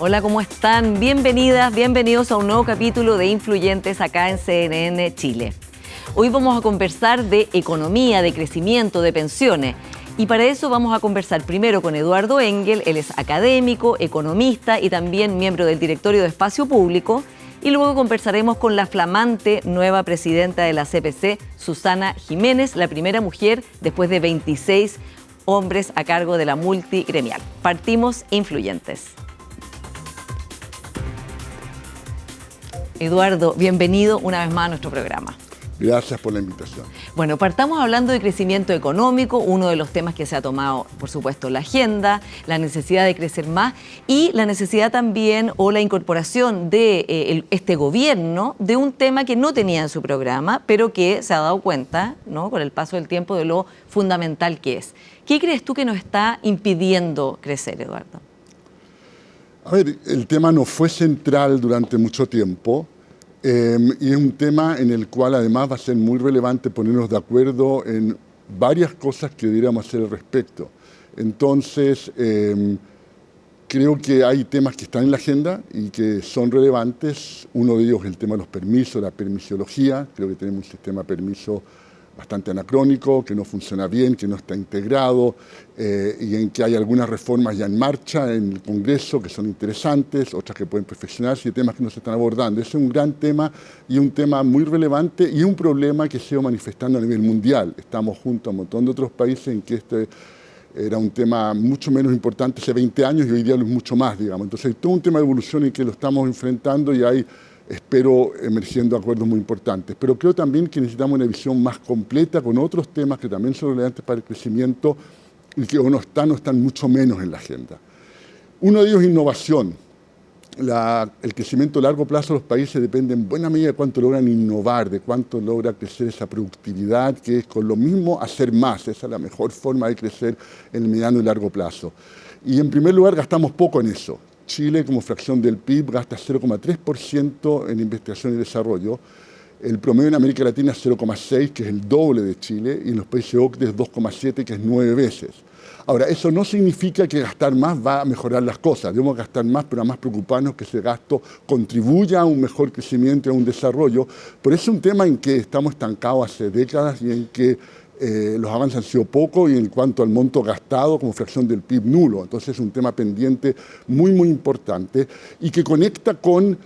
Hola, ¿cómo están? Bienvenidas, bienvenidos a un nuevo capítulo de Influyentes acá en CNN Chile. Hoy vamos a conversar de economía, de crecimiento, de pensiones. Y para eso vamos a conversar primero con Eduardo Engel. Él es académico, economista y también miembro del Directorio de Espacio Público. Y luego conversaremos con la flamante nueva presidenta de la CPC, Susana Jiménez, la primera mujer después de 26 hombres a cargo de la multigremial. Partimos Influyentes. Eduardo, bienvenido una vez más a nuestro programa. Gracias por la invitación. Bueno, partamos hablando de crecimiento económico, uno de los temas que se ha tomado, por supuesto, la agenda, la necesidad de crecer más y la necesidad también o la incorporación de este gobierno de un tema que no tenía en su programa, pero que se ha dado cuenta, ¿no?, con el paso del tiempo de lo fundamental que es. ¿Qué crees tú que nos está impidiendo crecer, Eduardo? A ver, el tema no fue central durante mucho tiempo y es un tema en el cual además va a ser muy relevante ponernos de acuerdo en varias cosas que deberíamos hacer al respecto. Entonces, creo que hay temas que están en la agenda y que son relevantes. Uno de ellos es el tema de los permisos, la permisología. Creo que tenemos un sistema de permiso bastante anacrónico, que no funciona bien, que no está integrado y en que hay algunas reformas ya en marcha en el Congreso que son interesantes, otras que pueden perfeccionarse y temas que no se están abordando. Ese es un gran tema y un tema muy relevante y un problema que se va manifestando a nivel mundial. Estamos junto a un montón de otros países en que este era un tema mucho menos importante hace 20 años y hoy día lo es mucho más, digamos. Entonces hay todo un tema de evolución en que lo estamos enfrentando y hay, espero, emergiendo acuerdos muy importantes. Pero creo también que necesitamos una visión más completa con otros temas que también son relevantes para el crecimiento y que o no están mucho menos en la agenda. Uno de ellos es innovación. El crecimiento a largo plazo de los países depende en buena medida de cuánto logran innovar, de cuánto logra crecer esa productividad, que es con lo mismo hacer más. Esa es la mejor forma de crecer en el mediano y largo plazo. Y en primer lugar gastamos poco en eso. Chile, como fracción del PIB, gasta 0,3% en investigación y desarrollo. El promedio en América Latina es 0,6%, que es el doble de Chile, y en los países OCDE es 2,7%, que es 9 veces. Ahora, eso no significa que gastar más va a mejorar las cosas. Debemos gastar más, pero además preocuparnos que ese gasto contribuya a un mejor crecimiento y a un desarrollo. Pero es un tema en que estamos estancados hace décadas y en que los avances han sido pocos y en cuanto al monto gastado como fracción del PIB nulo. Entonces es un tema pendiente muy, muy importante y que conecta con,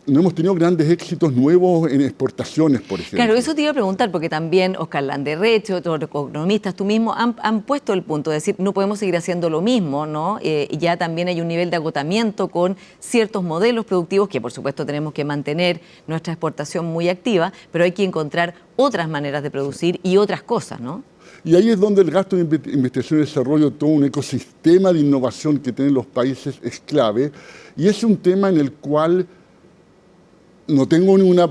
no hemos tenido grandes éxitos nuevos en exportaciones, por ejemplo. Claro, eso te iba a preguntar, porque también Oscar Landerreche, otros economistas, tú mismo, han puesto el punto de decir, no podemos seguir haciendo lo mismo, ¿no? Ya también hay un nivel de agotamiento con ciertos modelos productivos que, por supuesto, tenemos que mantener nuestra exportación muy activa, pero hay que encontrar otras maneras de producir y otras cosas, ¿no? Y ahí es donde el gasto de investigación y desarrollo, todo un ecosistema de innovación que tienen los países es clave. Y es un tema en el cual no tengo una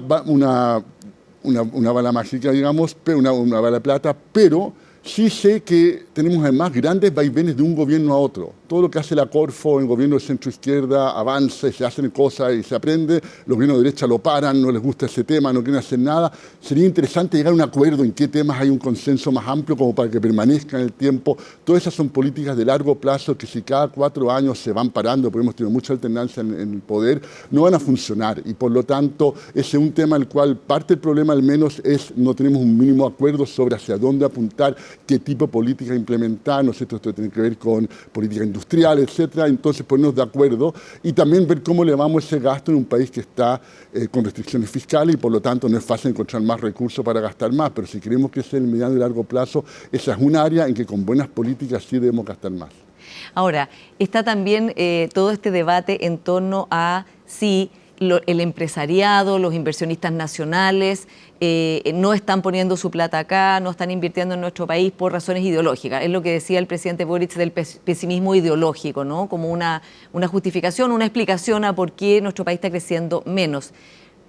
bala mágica, digamos, una bala de plata, pero sí sé que tenemos además grandes vaivenes de un gobierno a otro. Todo lo que hace la Corfo, el gobierno de centro-izquierda, avanza y se hacen cosas y se aprende. Los gobiernos de derecha lo paran, no les gusta ese tema, no quieren hacer nada. Sería interesante llegar a un acuerdo en qué temas hay un consenso más amplio como para que permanezca en el tiempo. Todas esas son políticas de largo plazo que si cada 4 años se van parando, porque hemos tenido mucha alternancia en el poder, no van a funcionar. Y por lo tanto, ese es un tema el cual parte del problema al menos es no tenemos un mínimo acuerdo sobre hacia dónde apuntar, qué tipo de política implementar, ¿no es cierto? Esto tiene que ver con política industrial, etcétera. Entonces ponernos de acuerdo y también ver cómo elevamos ese gasto en un país que está con restricciones fiscales y por lo tanto no es fácil encontrar más recursos para gastar más, pero si queremos crecer en el mediano y largo plazo, esa es un área en que con buenas políticas sí debemos gastar más. Ahora, está también todo este debate en torno a si el empresariado, los inversionistas nacionales no están poniendo su plata acá, no están invirtiendo en nuestro país por razones ideológicas. Es lo que decía el presidente Boric del pesimismo ideológico, ¿no? Como una justificación, una explicación a por qué nuestro país está creciendo menos.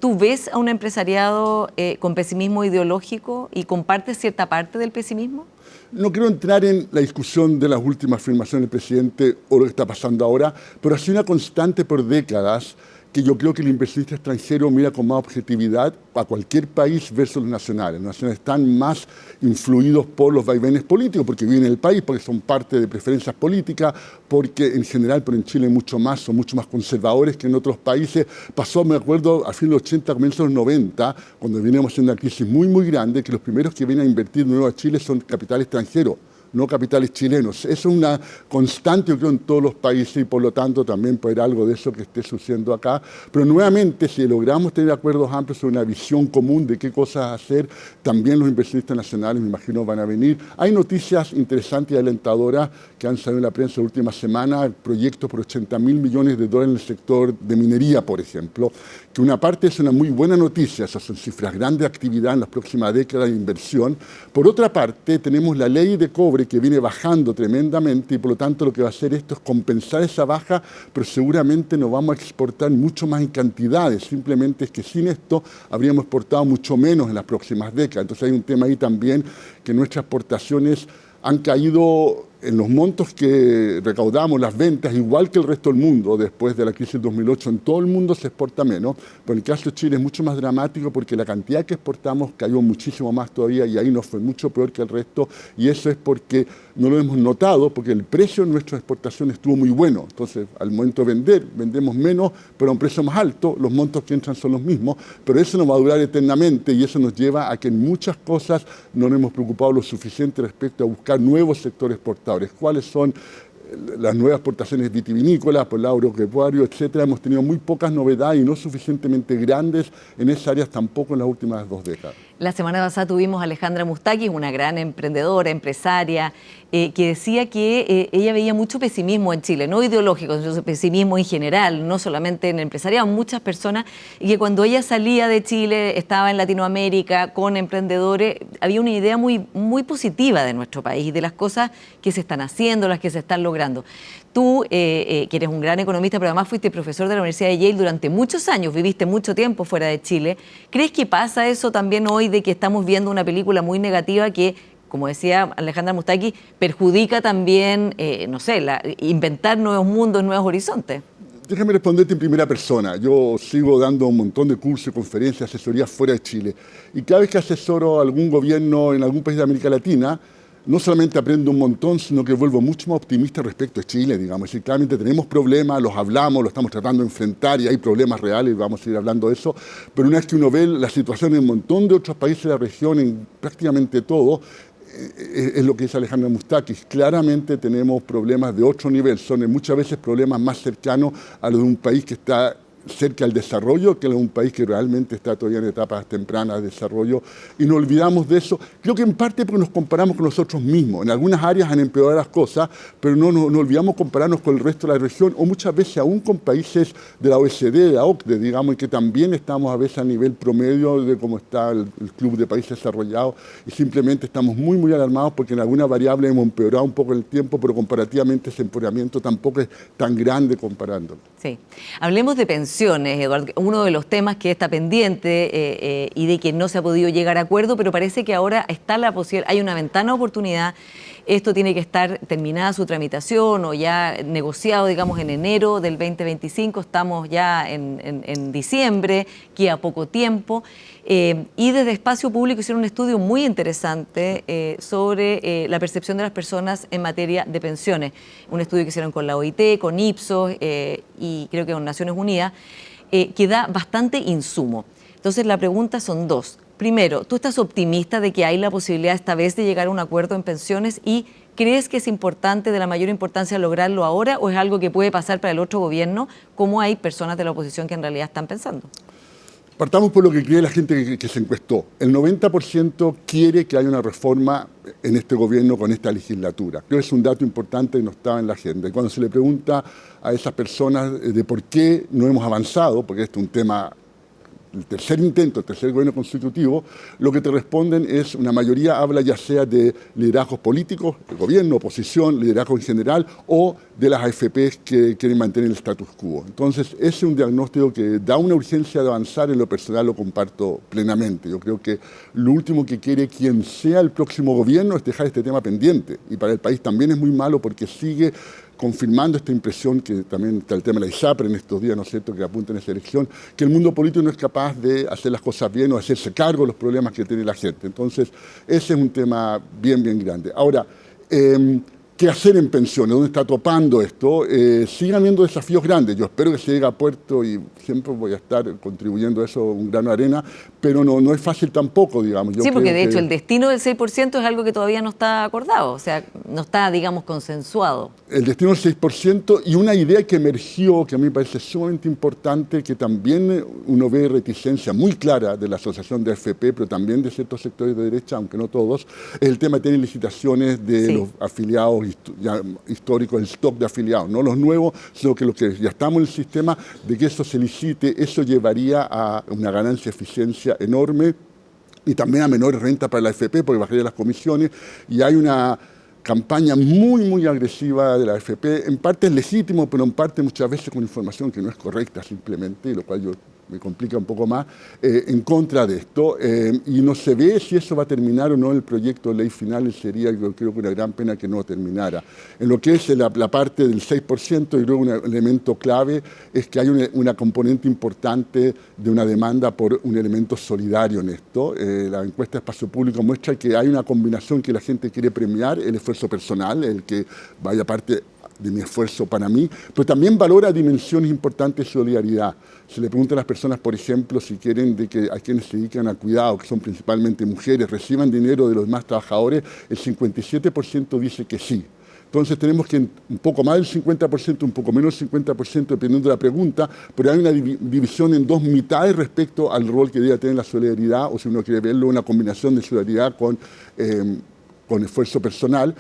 ¿Tú ves a un empresariado con pesimismo ideológico y compartes cierta parte del pesimismo? No quiero entrar en la discusión de las últimas afirmaciones del presidente o lo que está pasando ahora, pero ha sido una constante por décadas que yo creo que el inversionista extranjero mira con más objetividad a cualquier país versus los nacionales. Los nacionales están más influidos por los vaivenes políticos, porque viven en el país, porque son parte de preferencias políticas, porque en general, pero en Chile son mucho más conservadores que en otros países. Pasó, me acuerdo, a fin de los 80, comienzos de los 90, cuando veníamos en una crisis muy, muy grande, que los primeros que vienen a invertir de nuevo a Chile son capital extranjero, no capitales chilenos. Eso es una constante, yo creo, en todos los países y por lo tanto también puede haber algo de eso que esté sucediendo acá. Pero nuevamente, si logramos tener acuerdos amplios sobre una visión común de qué cosas hacer, también los inversionistas nacionales, me imagino, van a venir. Hay noticias interesantes y alentadoras que han salido en la prensa la última semana, proyectos por 80.000 millones de dólares en el sector de minería, por ejemplo, que una parte es una muy buena noticia, esas son cifras grandes de actividad en las próximas décadas de inversión. Por otra parte, tenemos la ley de cobre que viene bajando tremendamente y por lo tanto lo que va a hacer esto es compensar esa baja, pero seguramente no vamos a exportar mucho más en cantidades, simplemente es que sin esto habríamos exportado mucho menos en las próximas décadas. Entonces hay un tema ahí también que nuestras exportaciones han caído en los montos que recaudamos, las ventas, igual que el resto del mundo después de la crisis del 2008. En todo el mundo se exporta menos, pero en el caso de Chile es mucho más dramático porque la cantidad que exportamos cayó muchísimo más todavía y ahí nos fue mucho peor que el resto, y eso es porque no lo hemos notado, porque el precio de nuestras exportaciones estuvo muy bueno. Entonces, al momento de vender, vendemos menos, pero a un precio más alto, los montos que entran son los mismos, pero eso no va a durar eternamente y eso nos lleva a que en muchas cosas no nos hemos preocupado lo suficiente respecto a buscar nuevos sectores exportadores. ¿Cuáles son las nuevas exportaciones vitivinícolas, por el lado agropecuario, etcétera? Hemos tenido muy pocas novedades y no suficientemente grandes en esas áreas tampoco en las últimas 2 décadas. La semana pasada tuvimos a Alejandra Mustakis, una gran emprendedora, empresaria, que decía que ella veía mucho pesimismo en Chile, no ideológico, sino pesimismo en general, no solamente en el empresariado, muchas personas, y que cuando ella salía de Chile, estaba en Latinoamérica con emprendedores, había una idea muy, muy positiva de nuestro país y de las cosas que se están haciendo, las que se están logrando. Tú, que eres un gran economista, pero además fuiste profesor de la Universidad de Yale durante muchos años, viviste mucho tiempo fuera de Chile. ¿Crees que pasa eso también hoy de que estamos viendo una película muy negativa que, como decía Alejandra Mustakis, perjudica también, no sé, inventar nuevos mundos, nuevos horizontes? Déjame responderte en primera persona. Yo sigo dando un montón de cursos, conferencias, asesorías fuera de Chile. Y cada vez que asesoro a algún gobierno en algún país de América Latina, no solamente aprendo un montón, sino que vuelvo mucho más optimista respecto a Chile, digamos. Es decir, claramente tenemos problemas, los hablamos, los estamos tratando de enfrentar y hay problemas reales, y vamos a ir hablando de eso, pero una vez que uno ve la situación en un montón de otros países de la región, en prácticamente todo, es lo que dice Alejandra Mustakis. Claramente tenemos problemas de otro nivel, son muchas veces problemas más cercanos a los de un país que está cerca del desarrollo, que es un país que realmente está todavía en etapas tempranas de desarrollo, y nos olvidamos de eso, creo que en parte porque nos comparamos con nosotros mismos. En algunas áreas han empeorado las cosas, pero no olvidamos compararnos con el resto de la región, o muchas veces aún con países de la OECD, de la OCDE, digamos, y que también estamos a veces a nivel promedio de cómo está el Club de Países Desarrollados, y simplemente estamos muy, muy alarmados porque en alguna variable hemos empeorado un poco el tiempo, pero comparativamente ese empeoramiento tampoco es tan grande comparándolo. Sí. Hablemos de pensiones, Eduardo. Uno de los temas que está pendiente y de que no se ha podido llegar a acuerdo, pero parece que ahora está la posibilidad, hay una ventana de oportunidad. Esto tiene que estar terminada su tramitación o ya negociado, digamos, en enero del 2025. Estamos ya en diciembre, queda poco tiempo. Y desde Espacio Público hicieron un estudio muy interesante sobre la percepción de las personas en materia de pensiones. Un estudio que hicieron con la OIT, con Ipsos y creo que con Naciones Unidas, que da bastante insumo. Entonces la pregunta son dos. Primero, ¿tú estás optimista de que hay la posibilidad esta vez de llegar a un acuerdo en pensiones y crees que es importante, de la mayor importancia, lograrlo ahora o es algo que puede pasar para el otro gobierno, como hay personas de la oposición que en realidad están pensando? Partamos por lo que cree la gente que se encuestó. El 90% quiere que haya una reforma en este gobierno con esta legislatura. Creo que es un dato importante y no estaba en la agenda. Y cuando se le pregunta a esas personas de por qué no hemos avanzado, porque este es un tema, el tercer intento, el tercer gobierno constitutivo, lo que te responden es, una mayoría habla ya sea de liderazgos políticos, el gobierno, oposición, liderazgo en general, o de las AFPs que quieren mantener el status quo. Entonces, ese es un diagnóstico que da una urgencia de avanzar, en lo personal lo comparto plenamente. Yo creo que lo último que quiere quien sea el próximo gobierno es dejar este tema pendiente, y para el país también es muy malo porque sigue confirmando esta impresión que también está el tema de la ISAPRE en estos días, ¿no es cierto?, que apunta en esa elección, que el mundo político no es capaz de hacer las cosas bien o hacerse cargo de los problemas que tiene la gente. Entonces, ese es un tema bien, bien grande. Ahora, ¿qué hacer en pensiones? ¿Dónde está topando esto? Siguen habiendo desafíos grandes. Yo espero que se llegue a puerto y siempre voy a estar contribuyendo a eso un grano de arena, pero no es fácil tampoco, digamos. Sí, porque de hecho el destino del 6% es algo que todavía no está acordado, o sea, no está, digamos, consensuado. El destino del 6% y una idea que emergió, que a mí me parece sumamente importante, que también uno ve reticencia muy clara de la Asociación de AFP, pero también de ciertos sectores de derecha, aunque no todos, es el tema de tener licitaciones de los afiliados históricos, el stock de afiliados, no los nuevos, sino que los que ya estamos en el sistema, de que eso se licite, eso llevaría a una ganancia de eficiencia enorme y también a menores rentas para la AFP, porque bajaría las comisiones, y hay una campaña muy, muy agresiva de la AFP, en parte es legítimo, pero en parte muchas veces con información que no es correcta simplemente, y lo cual me complica un poco más, en contra de esto, y no se ve si eso va a terminar o no el proyecto de ley final, y sería, yo creo que una gran pena que no terminara. En lo que es la parte del 6%, yo creo que un elemento clave es que hay una componente importante de una demanda por un elemento solidario en esto. La encuesta de espacio público muestra que hay una combinación que la gente quiere premiar, el esfuerzo personal, el que vaya parte de mi esfuerzo para mí, pero también valora dimensiones importantes de solidaridad. Se le pregunta a las personas, por ejemplo, si quieren de que a quienes se dedican a cuidado, que son principalmente mujeres, reciban dinero de los demás trabajadores, el 57% dice que sí. Entonces tenemos que un poco más del 50%, un poco menos del 50%, dependiendo de la pregunta, pero hay una división en dos mitades respecto al rol que debe tener la solidaridad, o si uno quiere verlo, una combinación de solidaridad con esfuerzo personal.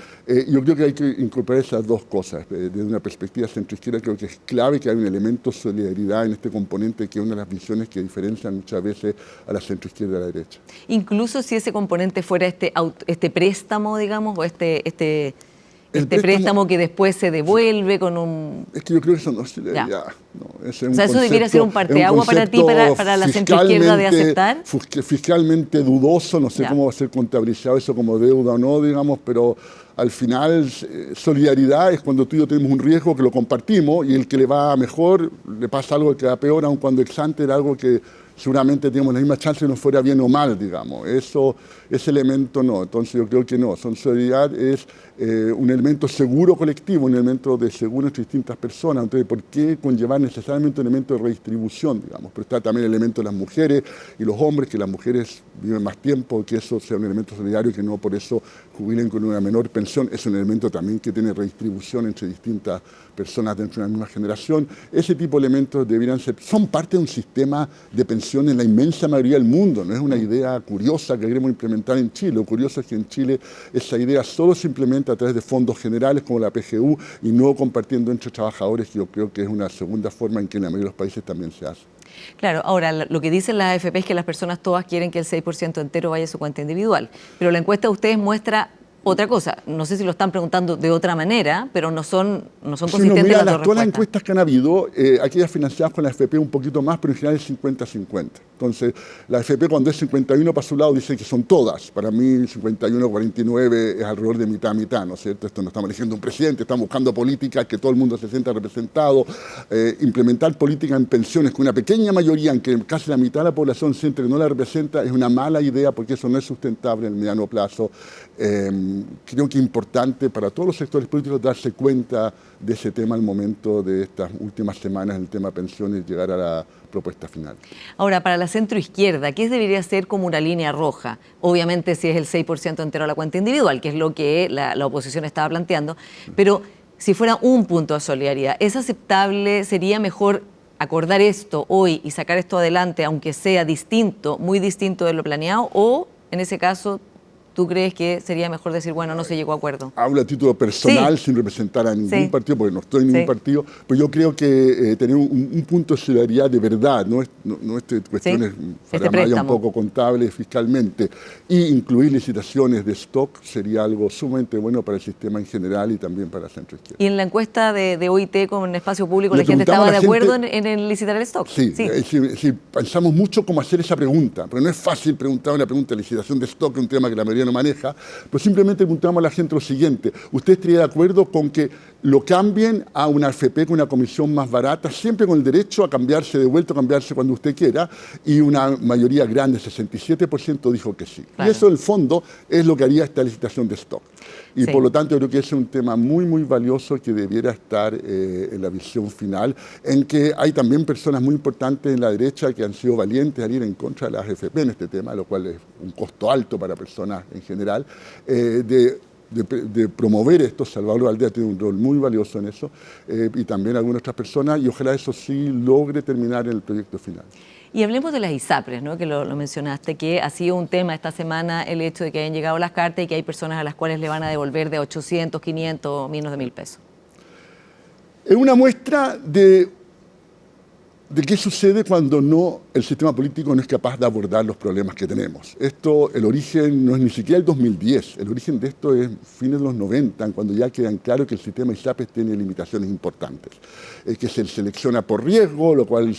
Yo creo que hay que incorporar esas dos cosas. Desde una perspectiva centroizquierda creo que es clave que hay un elemento de solidaridad en este componente, que es una de las visiones que diferencian muchas veces a la centroizquierda y a la derecha. Incluso si ese componente fuera este préstamo, digamos, o este préstamo que después se devuelve con un... Es que yo creo que eso no es solidaridad. No, o sea, eso debiera ser un parteaguas para ti, para la centroizquierda de aceptar. Fiscalmente dudoso, no sé cómo va a ser contabilizado eso como deuda o no, digamos, pero al final solidaridad es cuando tú y yo tenemos un riesgo que lo compartimos y el que le va mejor le pasa algo que va peor, aun cuando ex ante era algo que seguramente tenemos la misma chance de no fuera bien o mal, digamos. Ese elemento no, entonces yo creo que no. Solidaridad es un elemento seguro colectivo, un elemento de seguro entre distintas personas. Entonces, ¿por qué conllevar necesariamente un elemento de redistribución, digamos? Pero está también el elemento de las mujeres y los hombres, que las mujeres viven más tiempo, que eso sea un elemento solidario, que no por eso jubilen con una menor pensión. Es un elemento también que tiene redistribución entre distintas personas dentro de una misma generación. Ese tipo de elementos son parte de un sistema de pensión en la inmensa mayoría del mundo. No es una idea curiosa que queremos implementar en Chile. Lo curioso es que en Chile esa idea solo se implementa a través de fondos generales como la PGU y no compartiendo entre trabajadores, que yo creo que es una segunda forma en que en la mayoría de los países también se hace. Claro, ahora lo que dicen las AFP es que las personas todas quieren que el 6% entero vaya a su cuenta individual, pero la encuesta de ustedes muestra otra cosa. No sé si lo están preguntando de otra manera, pero no son consistentes las dos respuestas. Todas las encuestas que han habido, aquellas financiadas con la AFP un poquito más, pero en general es 50-50. Entonces, la AFP cuando es 51 para su lado dice que son todas. Para mí 51-49 es alrededor de mitad a mitad, ¿no es cierto? Esto no estamos eligiendo un presidente, estamos buscando políticas que todo el mundo se sienta representado. Implementar políticas en pensiones con una pequeña mayoría, en que casi la mitad de la población siente que no la representa, es una mala idea porque eso no es sustentable en el mediano plazo. Creo que es importante para todos los sectores políticos darse cuenta de ese tema al momento de estas últimas semanas, el tema pensiones, llegar a la propuesta final. Ahora, para la centroizquierda, ¿qué debería ser como una línea roja? Obviamente si es el 6% entero a la cuenta individual, que es lo que la oposición estaba planteando, pero si fuera un punto de solidaridad, ¿es aceptable? ¿Sería mejor acordar esto hoy y sacar esto adelante, aunque sea distinto, muy distinto de lo planeado? ¿O, en ese caso, tú crees que sería mejor decir, bueno, no se llegó a acuerdo? Hablo a título personal, sin representar a ningún partido, porque no estoy en ningún partido, pero yo creo que tener un punto de solidaridad de verdad, no cuestiones un poco contables fiscalmente, y incluir licitaciones de stock sería algo sumamente bueno para el sistema en general y también para la centroizquierda. ¿Y en la encuesta de OIT con espacio público la gente estaba de acuerdo en el licitar el stock? Sí, pensamos mucho cómo hacer esa pregunta, pero no es fácil preguntar una pregunta de licitación de stock, un tema que la mayoría menos maneja, pero simplemente preguntamos a la gente lo siguiente: ¿usted estaría de acuerdo con que lo cambien a una AFP con una comisión más barata, siempre con el derecho a cambiarse de vuelta, a cambiarse cuando usted quiera? Y una mayoría grande, 67%, dijo que sí. Claro. Y eso, en el fondo, es lo que haría esta licitación de stock. Y por lo tanto, yo creo que ese es un tema muy, muy valioso que debiera estar en la visión final, en que hay también personas muy importantes en la derecha que han sido valientes al ir en contra de las AFP en este tema, lo cual es un costo alto para personas en general, de promover esto. Salvador Valdés tiene un rol muy valioso en eso, y también algunas otras personas, y ojalá eso sí logre terminar en el proyecto final. Y hablemos de las ISAPRES, ¿no? Que lo mencionaste, que ha sido un tema esta semana el hecho de que hayan llegado las cartas y que hay personas a las cuales le van a devolver de 800, 500, menos de 1.000 pesos. Es una muestra de qué sucede cuando el sistema político no es capaz de abordar los problemas que tenemos. El origen no es ni siquiera el 2010, el origen de esto es fines de los 90, cuando ya quedan claro que el sistema ISAPRES tiene limitaciones importantes, que se selecciona por riesgo, lo cual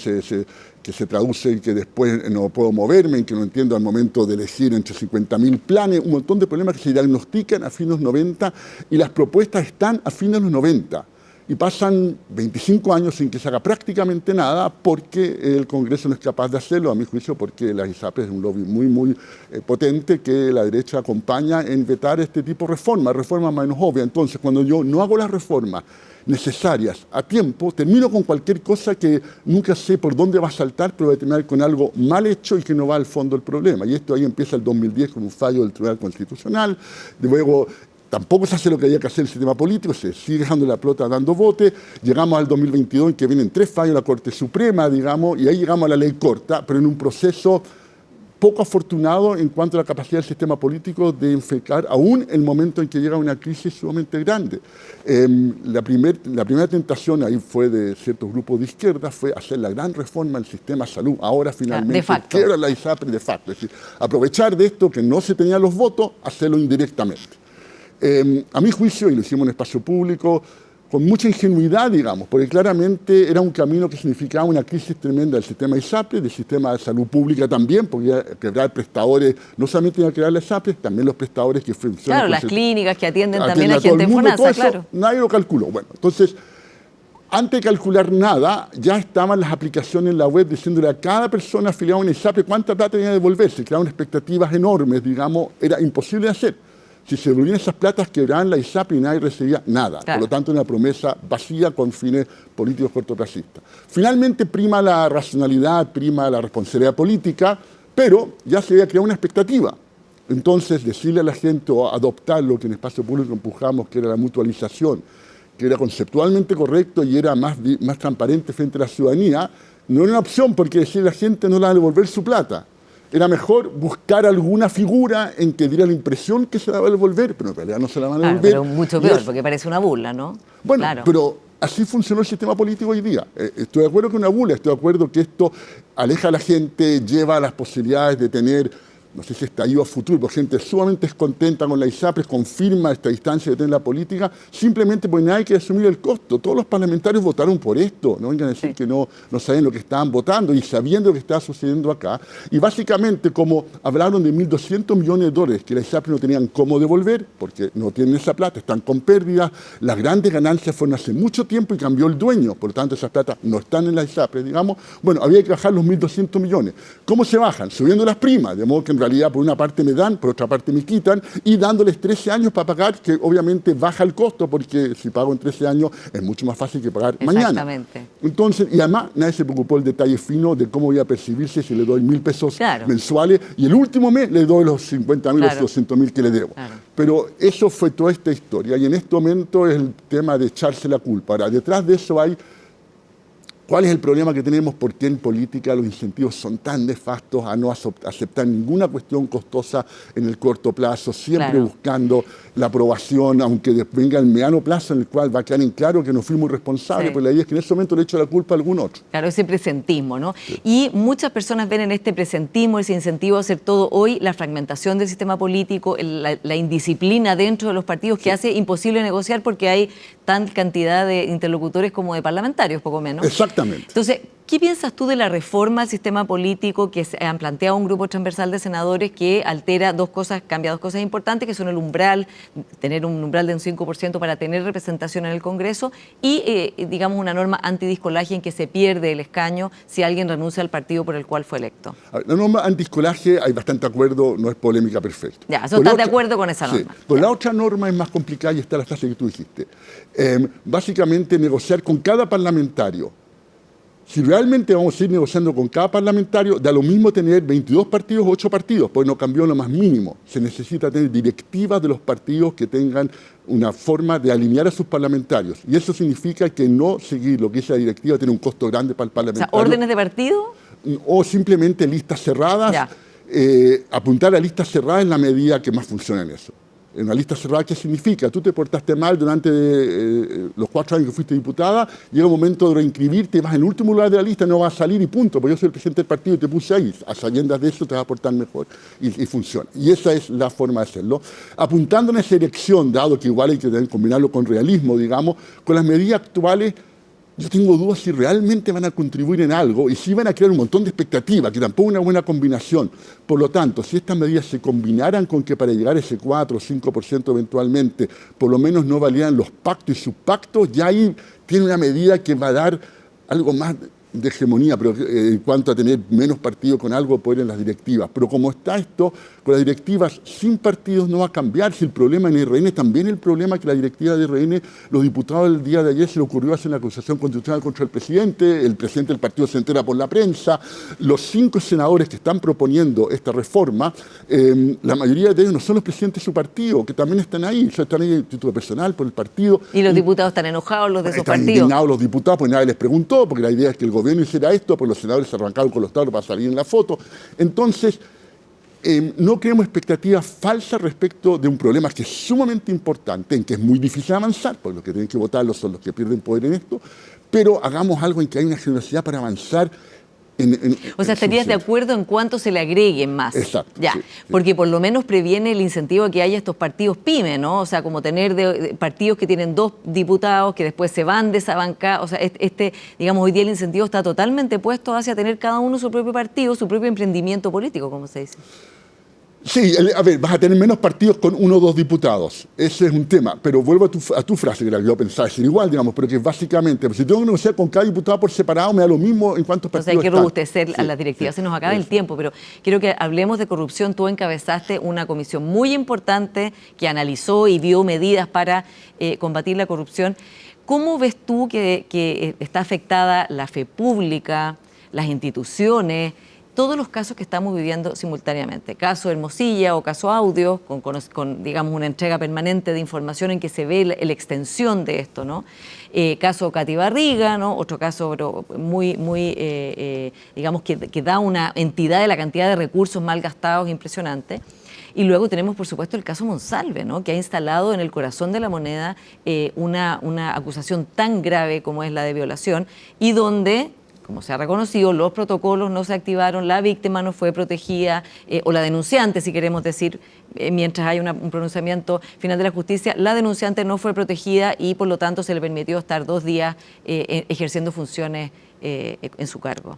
que se traduce en que después no puedo moverme, en que no entiendo al momento de elegir entre 50.000 planes, un montón de problemas que se diagnostican a fines de los 90, y las propuestas están a fines de los 90. Y pasan 25 años sin que se haga prácticamente nada porque el Congreso no es capaz de hacerlo, a mi juicio, porque las ISAPRES es un lobby muy, muy potente que la derecha acompaña en vetar este tipo de reformas menos obvias. Entonces, cuando yo no hago las reformas necesarias a tiempo, termino con cualquier cosa que nunca sé por dónde va a saltar, pero voy a terminar con algo mal hecho y que no va al fondo del problema. Y esto ahí empieza el 2010 con un fallo del Tribunal Constitucional, luego tampoco se hace lo que había que hacer el sistema político, se sigue dejando la pelota dando bote. Llegamos al 2022 en que vienen 3 fallos de la Corte Suprema, digamos, y ahí llegamos a la ley corta, pero en un proceso poco afortunado en cuanto a la capacidad del sistema político de enfrentar aún el momento en que llega una crisis sumamente grande. La primera tentación ahí fue de ciertos grupos de izquierda, fue hacer la gran reforma del sistema de salud. Ahora finalmente quiebra la ISAPRE de facto, es decir, aprovechar de esto que no se tenían los votos, hacerlo indirectamente. A mi juicio, y lo hicimos en espacio público, con mucha ingenuidad, digamos, porque claramente era un camino que significaba una crisis tremenda del sistema ISAPRE, del sistema de salud pública también, porque iba a quebrar prestadores, no solamente iba a quebrar la ISAPRE, también los prestadores que funcionan. Claro, las clínicas que atienden también a gente en FONASA, claro. Nadie lo calculó. Bueno, entonces, antes de calcular nada, ya estaban las aplicaciones en la web diciéndole a cada persona afiliada a una ISAPRE cuánta plata tenía que devolverse, creaban expectativas enormes, digamos, era imposible de hacer. Si se devolvían esas platas, quebraban la ISAPRE y nadie recibía nada. Claro. Por lo tanto, una promesa vacía con fines políticos cortoplacistas. Finalmente prima la racionalidad, prima la responsabilidad política, pero ya se había creado una expectativa. Entonces, decirle a la gente o adoptar lo que en espacio público empujamos, que era la mutualización, que era conceptualmente correcto y era más transparente frente a la ciudadanía, no era una opción, porque decirle a la gente no le va a devolver su plata. Era mejor buscar alguna figura en que diera la impresión que se la va a devolver, pero en realidad no se la van a devolver. Pero mucho peor, porque parece una burla, ¿no? Bueno, claro. Pero así funcionó el sistema político hoy día. Estoy de acuerdo con una burla, estoy de acuerdo que esto aleja a la gente, lleva a las posibilidades de tener, no sé si estallido a futuro, porque gente sumamente descontenta con la ISAPRES, confirma esta distancia que tiene la política, simplemente porque nadie quiere asumir el costo. Todos los parlamentarios votaron por esto, no vengan a decir que no saben lo que estaban votando y sabiendo lo que estaba sucediendo acá. Y básicamente, como hablaron de $1.200 millones que la ISAPRES no tenían cómo devolver, porque no tienen esa plata, están con pérdidas, las grandes ganancias fueron hace mucho tiempo y cambió el dueño, por lo tanto esas platas no están en la ISAPRES, digamos. Bueno, había que bajar los 1.200 millones. ¿Cómo se bajan? Subiendo las primas, de modo que en realidad por una parte me dan, por otra parte me quitan, y dándoles 13 años para pagar, que obviamente baja el costo, porque si pago en 13 años es mucho más fácil que pagar mañana. Exactamente. Entonces, y además nadie se preocupó el detalle fino de cómo voy a percibirse si le doy 1.000 pesos mensuales, y el último mes le doy los 50.000 o 200.000 que le debo. Pero eso fue toda esta historia, y en este momento es el tema de echarse la culpa. Ahora, detrás de eso hay ¿cuál es el problema que tenemos? ¿Por qué en política los incentivos son tan nefastos a no aceptar ninguna cuestión costosa en el corto plazo, siempre buscando la aprobación, aunque venga el mediano plazo en el cual va a quedar en claro que no fuimos responsables? Pues la idea es que en ese momento le echo la culpa a algún otro. Claro, ese presentismo, ¿no? Sí. Y muchas personas ven en este presentismo, ese incentivo a hacer todo hoy, la fragmentación del sistema político, la indisciplina dentro de los partidos que hace imposible negociar porque hay tan cantidad de interlocutores como de parlamentarios, poco menos. Exactamente. Exactamente. Entonces, ¿qué piensas tú de la reforma al sistema político que se han planteado un grupo transversal de senadores que altera cambia dos cosas importantes, que son el umbral, tener un umbral de un 5% para tener representación en el Congreso y, digamos, una norma antidiscolaje en que se pierde el escaño si alguien renuncia al partido por el cual fue electo? A ver, la norma antidiscolaje hay bastante acuerdo, no es polémica perfecta. Ya, eso estás de acuerdo con esa norma. Sí, pero la otra norma es más complicada y está la frase que tú dijiste. Básicamente negociar con cada parlamentario. Si realmente vamos a ir negociando con cada parlamentario, da lo mismo tener 22 partidos o 8 partidos, pues no cambió lo más mínimo. Se necesita tener directivas de los partidos que tengan una forma de alinear a sus parlamentarios. Y eso significa que no seguir lo que es la directiva tiene un costo grande para el parlamentario. O sea, ¿órdenes de partido? O simplemente listas cerradas. Apuntar a listas cerradas en la medida que más funciona en eso. En una lista cerrada, ¿qué significa? Tú te portaste mal durante los 4 años que fuiste diputada, llega un momento de reinscribirte, vas en el último lugar de la lista, no vas a salir y punto, porque yo soy el presidente del partido y te puse ahí. A sabiendas de eso te vas a portar mejor y funciona. Y esa es la forma de hacerlo. Apuntando en esa dirección, dado que igual hay que combinarlo con realismo, digamos, con las medidas actuales, yo tengo dudas si realmente van a contribuir en algo y si van a crear un montón de expectativas, que tampoco es una buena combinación. Por lo tanto, si estas medidas se combinaran con que para llegar a ese 4 o 5% eventualmente, por lo menos no valieran los pactos y subpactos, ya ahí tiene una medida que va a dar algo más de hegemonía, pero en cuanto a tener menos partidos con algo de poder en las directivas. Pero como está esto, con las directivas sin partidos no va a cambiar. Si el problema en RN, también el problema que la directiva de RN, los diputados el día de ayer se le ocurrió hacer una acusación constitucional contra el presidente del partido se entera por la prensa, los 5 senadores que están proponiendo esta reforma, la mayoría de ellos no son los presidentes de su partido, que también están ahí, están ahí en título personal por el partido. Y los diputados están enojados, los de sus partidos. Están indignados los diputados, pues nadie les preguntó, porque la idea es que el gobierno hiciera esto, pues los senadores se arrancaron con los tablos para salir en la foto. Entonces, no creemos expectativas falsas respecto de un problema que es sumamente importante, en que es muy difícil avanzar, porque los que tienen que votarlo son los que pierden poder en esto, pero hagamos algo en que hay una generosidad para avanzar. O sea, ¿estarías de acuerdo en cuánto se le agreguen más? Exacto. Ya, sí, porque por lo menos previene el incentivo a que haya estos partidos pyme, ¿no? O sea, como tener partidos que tienen 2 diputados que después se van de esa banca. O sea, digamos, hoy día el incentivo está totalmente puesto hacia tener cada uno su propio partido, su propio emprendimiento político, como se dice. Sí, a ver, vas a tener menos partidos con 1 o 2 diputados. Ese es un tema. Pero vuelvo a tu frase, que la que yo pensaba decir igual, digamos, pero que básicamente, si tengo que negociar con cada diputado por separado, me da lo mismo en cuántos partidos. O sea, hay que robustecer sí, a las directivas. Sí, se nos acaba el tiempo, pero quiero que hablemos de corrupción. Tú encabezaste una comisión muy importante que analizó y vio medidas para combatir la corrupción. ¿Cómo ves tú que está afectada la fe pública, las instituciones, todos los casos que estamos viviendo simultáneamente? Caso Hermosilla o caso Audio, con digamos, una entrega permanente de información en que se ve la extensión de esto, ¿no? Caso Katy Barriga, ¿no? Otro caso muy digamos, que da una entidad de la cantidad de recursos mal gastados impresionante. Y luego tenemos, por supuesto, el caso Monsalve, ¿no? Que ha instalado en el corazón de la moneda una acusación tan grave como es la de violación y donde, como se ha reconocido, los protocolos no se activaron, la víctima no fue protegida, o la denunciante, si queremos decir, mientras hay un pronunciamiento final de la justicia, la denunciante no fue protegida y por lo tanto se le permitió estar 2 días ejerciendo funciones en su cargo.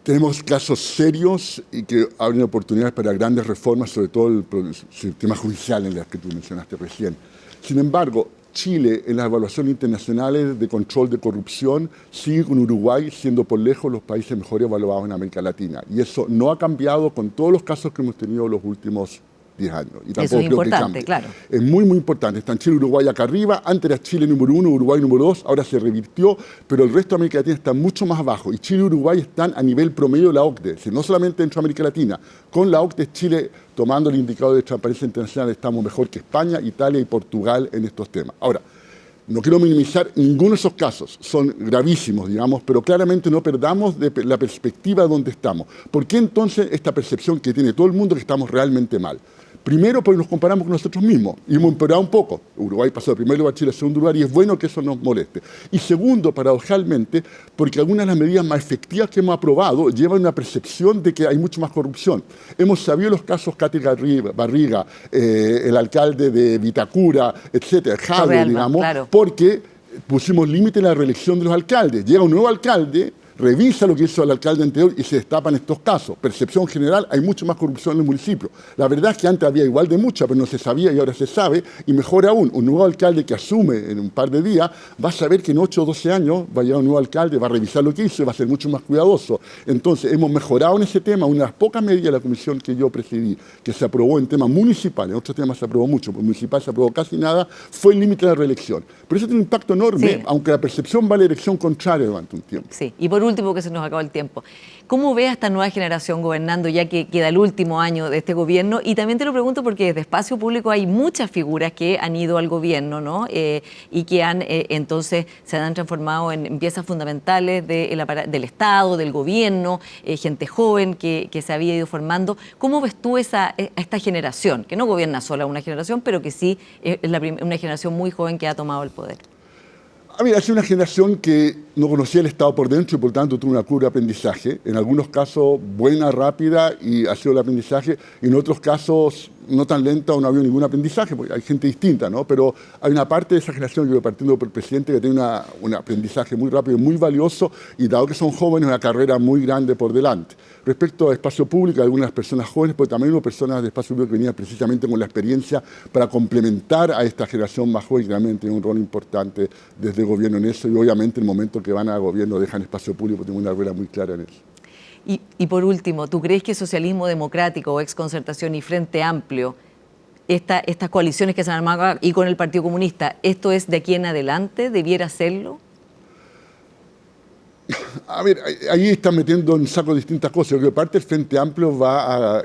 Tenemos casos serios y que abren oportunidades para grandes reformas, sobre todo el sistema judicial en las que tú mencionaste recién. Sin embargo, Chile, en las evaluaciones internacionales de control de corrupción, sigue con Uruguay siendo por lejos los países mejor evaluados en América Latina. Y eso no ha cambiado con todos los casos que hemos tenido los últimos 10 años. Y tampoco eso es creo importante, que cambie. Claro. Es muy, muy importante. Están Chile y Uruguay acá arriba. Antes era Chile número 1, Uruguay número 2. Ahora se revirtió, pero el resto de América Latina está mucho más abajo. Y Chile y Uruguay están a nivel promedio de la OCDE. Es decir, no solamente dentro de América Latina. Con la OCDE, Chile, tomando el indicador de transparencia internacional, estamos mejor que España, Italia y Portugal en estos temas. Ahora, no quiero minimizar ninguno de esos casos, son gravísimos, digamos, pero claramente no perdamos de la perspectiva de donde estamos. ¿Por qué entonces esta percepción que tiene todo el mundo que estamos realmente mal? Primero, porque nos comparamos con nosotros mismos y hemos empeorado un poco. Uruguay pasó de primer lugar, Chile a segundo lugar y es bueno que eso nos moleste. Y segundo, paradojalmente, porque algunas de las medidas más efectivas que hemos aprobado llevan una percepción de que hay mucho más corrupción. Hemos sabido los casos Katy Barriga, el alcalde de Vitacura, etcétera, Jade, digamos, claro. porque pusimos límite a la reelección de los alcaldes. Llega un nuevo alcalde, revisa lo que hizo el alcalde anterior y se destapan estos casos. Percepción general, hay mucho más corrupción en el municipio. La verdad es que antes había igual de mucha, pero no se sabía y ahora se sabe. Y mejor aún, un nuevo alcalde que asume en un par de días va a saber que en 8 o 12 años va a llegar un nuevo alcalde, va a revisar lo que hizo y va a ser mucho más cuidadoso. Entonces, hemos mejorado en ese tema. Una de las pocas medidas de la comisión que yo presidí, que se aprobó en temas municipales, en otros temas se aprobó mucho, pero en municipal se aprobó casi nada, fue el límite de la reelección. Pero eso tiene un impacto enorme, Sí. aunque la percepción va a la elección contraria durante un tiempo. Sí, y por último, que se nos acaba el tiempo, ¿cómo ves a esta nueva generación gobernando ya que queda el último año de este gobierno? Y también te lo pregunto porque desde Espacio Público hay muchas figuras que han ido al gobierno, ¿no? Y que han entonces se han transformado en piezas fundamentales del Estado, del gobierno, gente joven que se había ido formando. ¿Cómo ves tú a esta generación, que no gobierna sola una generación, pero que sí es una generación muy joven que ha tomado el poder? A mí, es una generación que no conocía el Estado por dentro y por tanto tuvo una curva de aprendizaje. En algunos casos buena, rápida y ha sido el aprendizaje. Y en otros casos no tan lenta o no ha habido ningún aprendizaje, porque hay gente distinta, ¿no? Pero hay una parte de esa generación, yo partiendo por el presidente, que tiene un aprendizaje muy rápido, muy valioso y dado que son jóvenes, una carrera muy grande por delante. Respecto a espacio público, hay algunas personas jóvenes, pero también hubo personas de espacio público que venían precisamente con la experiencia para complementar a esta generación más joven, que realmente tiene un rol importante desde el gobierno en eso y obviamente en el momento que van al gobierno dejan espacio público, tienen una regla muy clara en eso. Y por último, ¿tú crees que socialismo democrático o exconcertación y Frente Amplio, estas coaliciones que se han armado y con el Partido Comunista, esto es de aquí en adelante, debiera serlo? A ver, ahí están metiendo en saco distintas cosas. Porque parte del Frente Amplio va a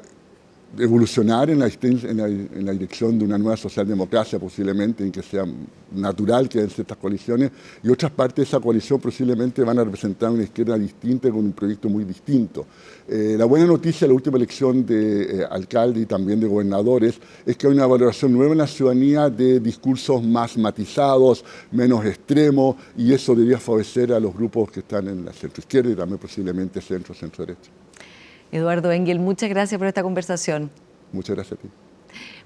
evolucionar en la dirección de una nueva socialdemocracia posiblemente, en que sea natural que den ciertas coaliciones, y otras partes de esa coalición posiblemente van a representar una izquierda distinta con un proyecto muy distinto. La buena noticia de la última elección de alcalde y también de gobernadores es que hay una valoración nueva en la ciudadanía de discursos más matizados, menos extremos, y eso debería favorecer a los grupos que están en la centroizquierda y también posiblemente centro-derecha. Eduardo Engel, muchas gracias por esta conversación. Muchas gracias a ti.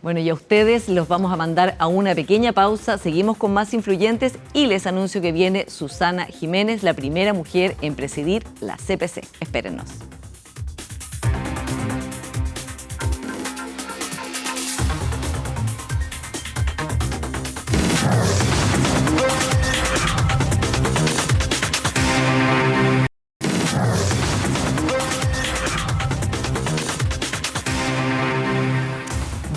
Bueno, y a ustedes los vamos a mandar a una pequeña pausa. Seguimos con más influyentes y les anuncio que viene Susana Jiménez, la primera mujer en presidir la CPC. Espérennos.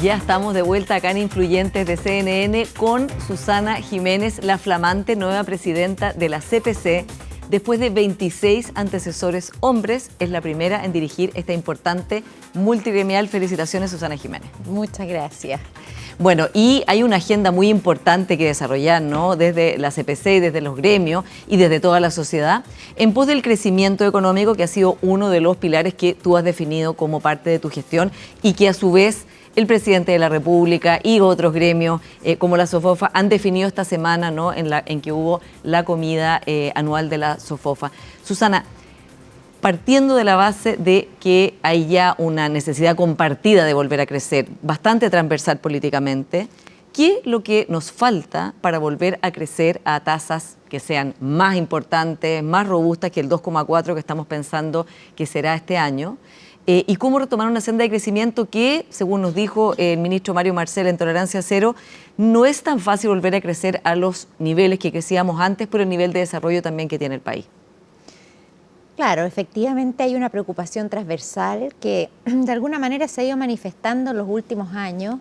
Ya estamos de vuelta acá en Influyentes de CNN con Susana Jiménez, la flamante nueva presidenta de la CPC. Después de 26 antecesores hombres, es la primera en dirigir esta importante multigremial. Felicitaciones, Susana Jiménez. Muchas gracias. Bueno, y hay una agenda muy importante que desarrollar, ¿no? Desde la CPC y desde los gremios y desde toda la sociedad, en pos del crecimiento económico, que ha sido uno de los pilares que tú has definido como parte de tu gestión y que a su vez el presidente de la República y otros gremios como la SOFOFA han definido esta semana, ¿no? en que hubo la comida anual de la SOFOFA. Susana, partiendo de la base de que hay ya una necesidad compartida de volver a crecer, bastante transversal políticamente, ¿qué es lo que nos falta para volver a crecer a tasas que sean más importantes, más robustas que el 2,4 que estamos pensando que será este año? Y cómo retomar una senda de crecimiento que, según nos dijo el ministro Mario Marcel en Tolerancia Cero, no es tan fácil volver a crecer a los niveles que crecíamos antes por el nivel de desarrollo también que tiene el país. Claro, efectivamente hay una preocupación transversal que de alguna manera se ha ido manifestando en los últimos años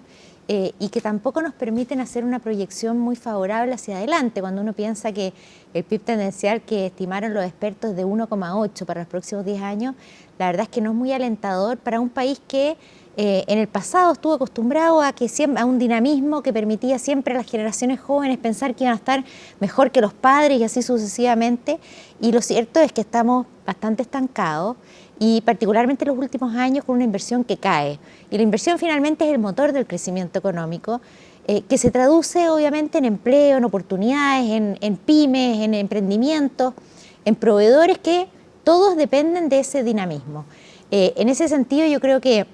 y que tampoco nos permiten hacer una proyección muy favorable hacia adelante. Cuando uno piensa que el PIB tendencial que estimaron los expertos de 1,8 para los próximos 10 años, la verdad es que no es muy alentador para un país que en el pasado estuvo acostumbrado a un dinamismo que permitía siempre a las generaciones jóvenes pensar que iban a estar mejor que los padres y así sucesivamente. Y lo cierto es que estamos bastante estancados y particularmente en los últimos años con una inversión que cae. Y la inversión finalmente es el motor del crecimiento económico, que se traduce obviamente en empleo, en oportunidades, en pymes, en emprendimientos, en proveedores que todos dependen de ese dinamismo. En ese sentido yo creo que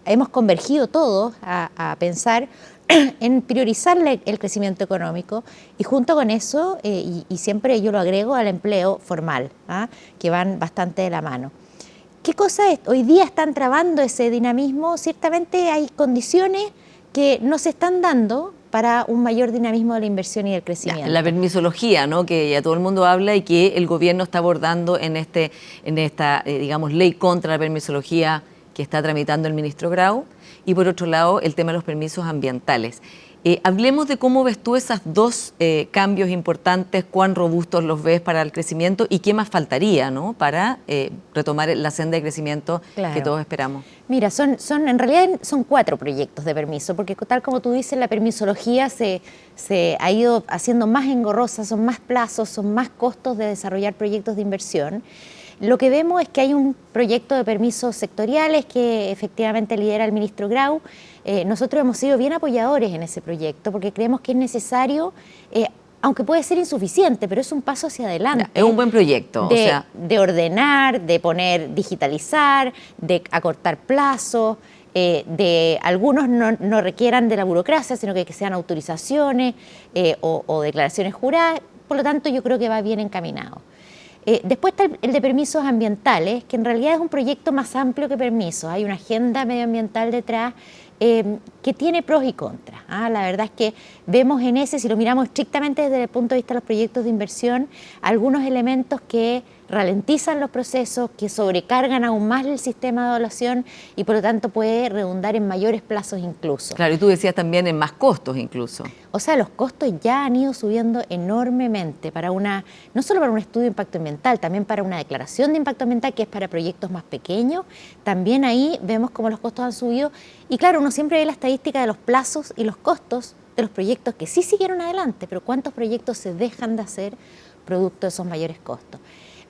hemos convergido todos a pensar en priorizar el crecimiento económico y junto con eso, y siempre yo lo agrego al empleo formal, que van bastante de la mano. ¿Qué cosas hoy día están trabando ese dinamismo? Ciertamente hay condiciones que no se están dando para un mayor dinamismo de la inversión y del crecimiento. La permisología, ¿no?, que ya todo el mundo habla y que el gobierno está abordando en esta digamos, ley contra la permisología que está tramitando el ministro Grau, y por otro lado el tema de los permisos ambientales. Hablemos de cómo ves tú esos dos cambios importantes, cuán robustos los ves para el crecimiento y qué más faltaría, ¿no?, para retomar la senda de crecimiento que todos esperamos. Mira, en realidad son 4 proyectos de permiso, porque tal como tú dices, la permisología se ha ido haciendo más engorrosa, son más plazos, son más costos de desarrollar proyectos de inversión. Lo que vemos es que hay un proyecto de permisos sectoriales que efectivamente lidera el ministro Grau. Nosotros hemos sido bien apoyadores en ese proyecto porque creemos que es necesario, aunque puede ser insuficiente, pero es un paso hacia adelante. Es un buen proyecto. De ordenar, de digitalizar, de acortar plazos, de algunos no requieran de la burocracia, sino que sean autorizaciones o declaraciones juradas. Por lo tanto, yo creo que va bien encaminado. Después está el de permisos ambientales, que en realidad es un proyecto más amplio que permisos. Hay una agenda medioambiental detrás que tiene pros y contras. La verdad es que vemos en ese, si lo miramos estrictamente desde el punto de vista de los proyectos de inversión, algunos elementos que ralentizan los procesos, que sobrecargan aún más el sistema de evaluación y por lo tanto puede redundar en mayores plazos incluso. Claro, y tú decías también en más costos incluso. O sea, los costos ya han ido subiendo enormemente no solo para un estudio de impacto ambiental, también para una declaración de impacto ambiental que es para proyectos más pequeños. También ahí vemos cómo los costos han subido y claro, uno siempre ve la estadística de los plazos y los costos de los proyectos que sí siguieron adelante, pero cuántos proyectos se dejan de hacer producto de esos mayores costos.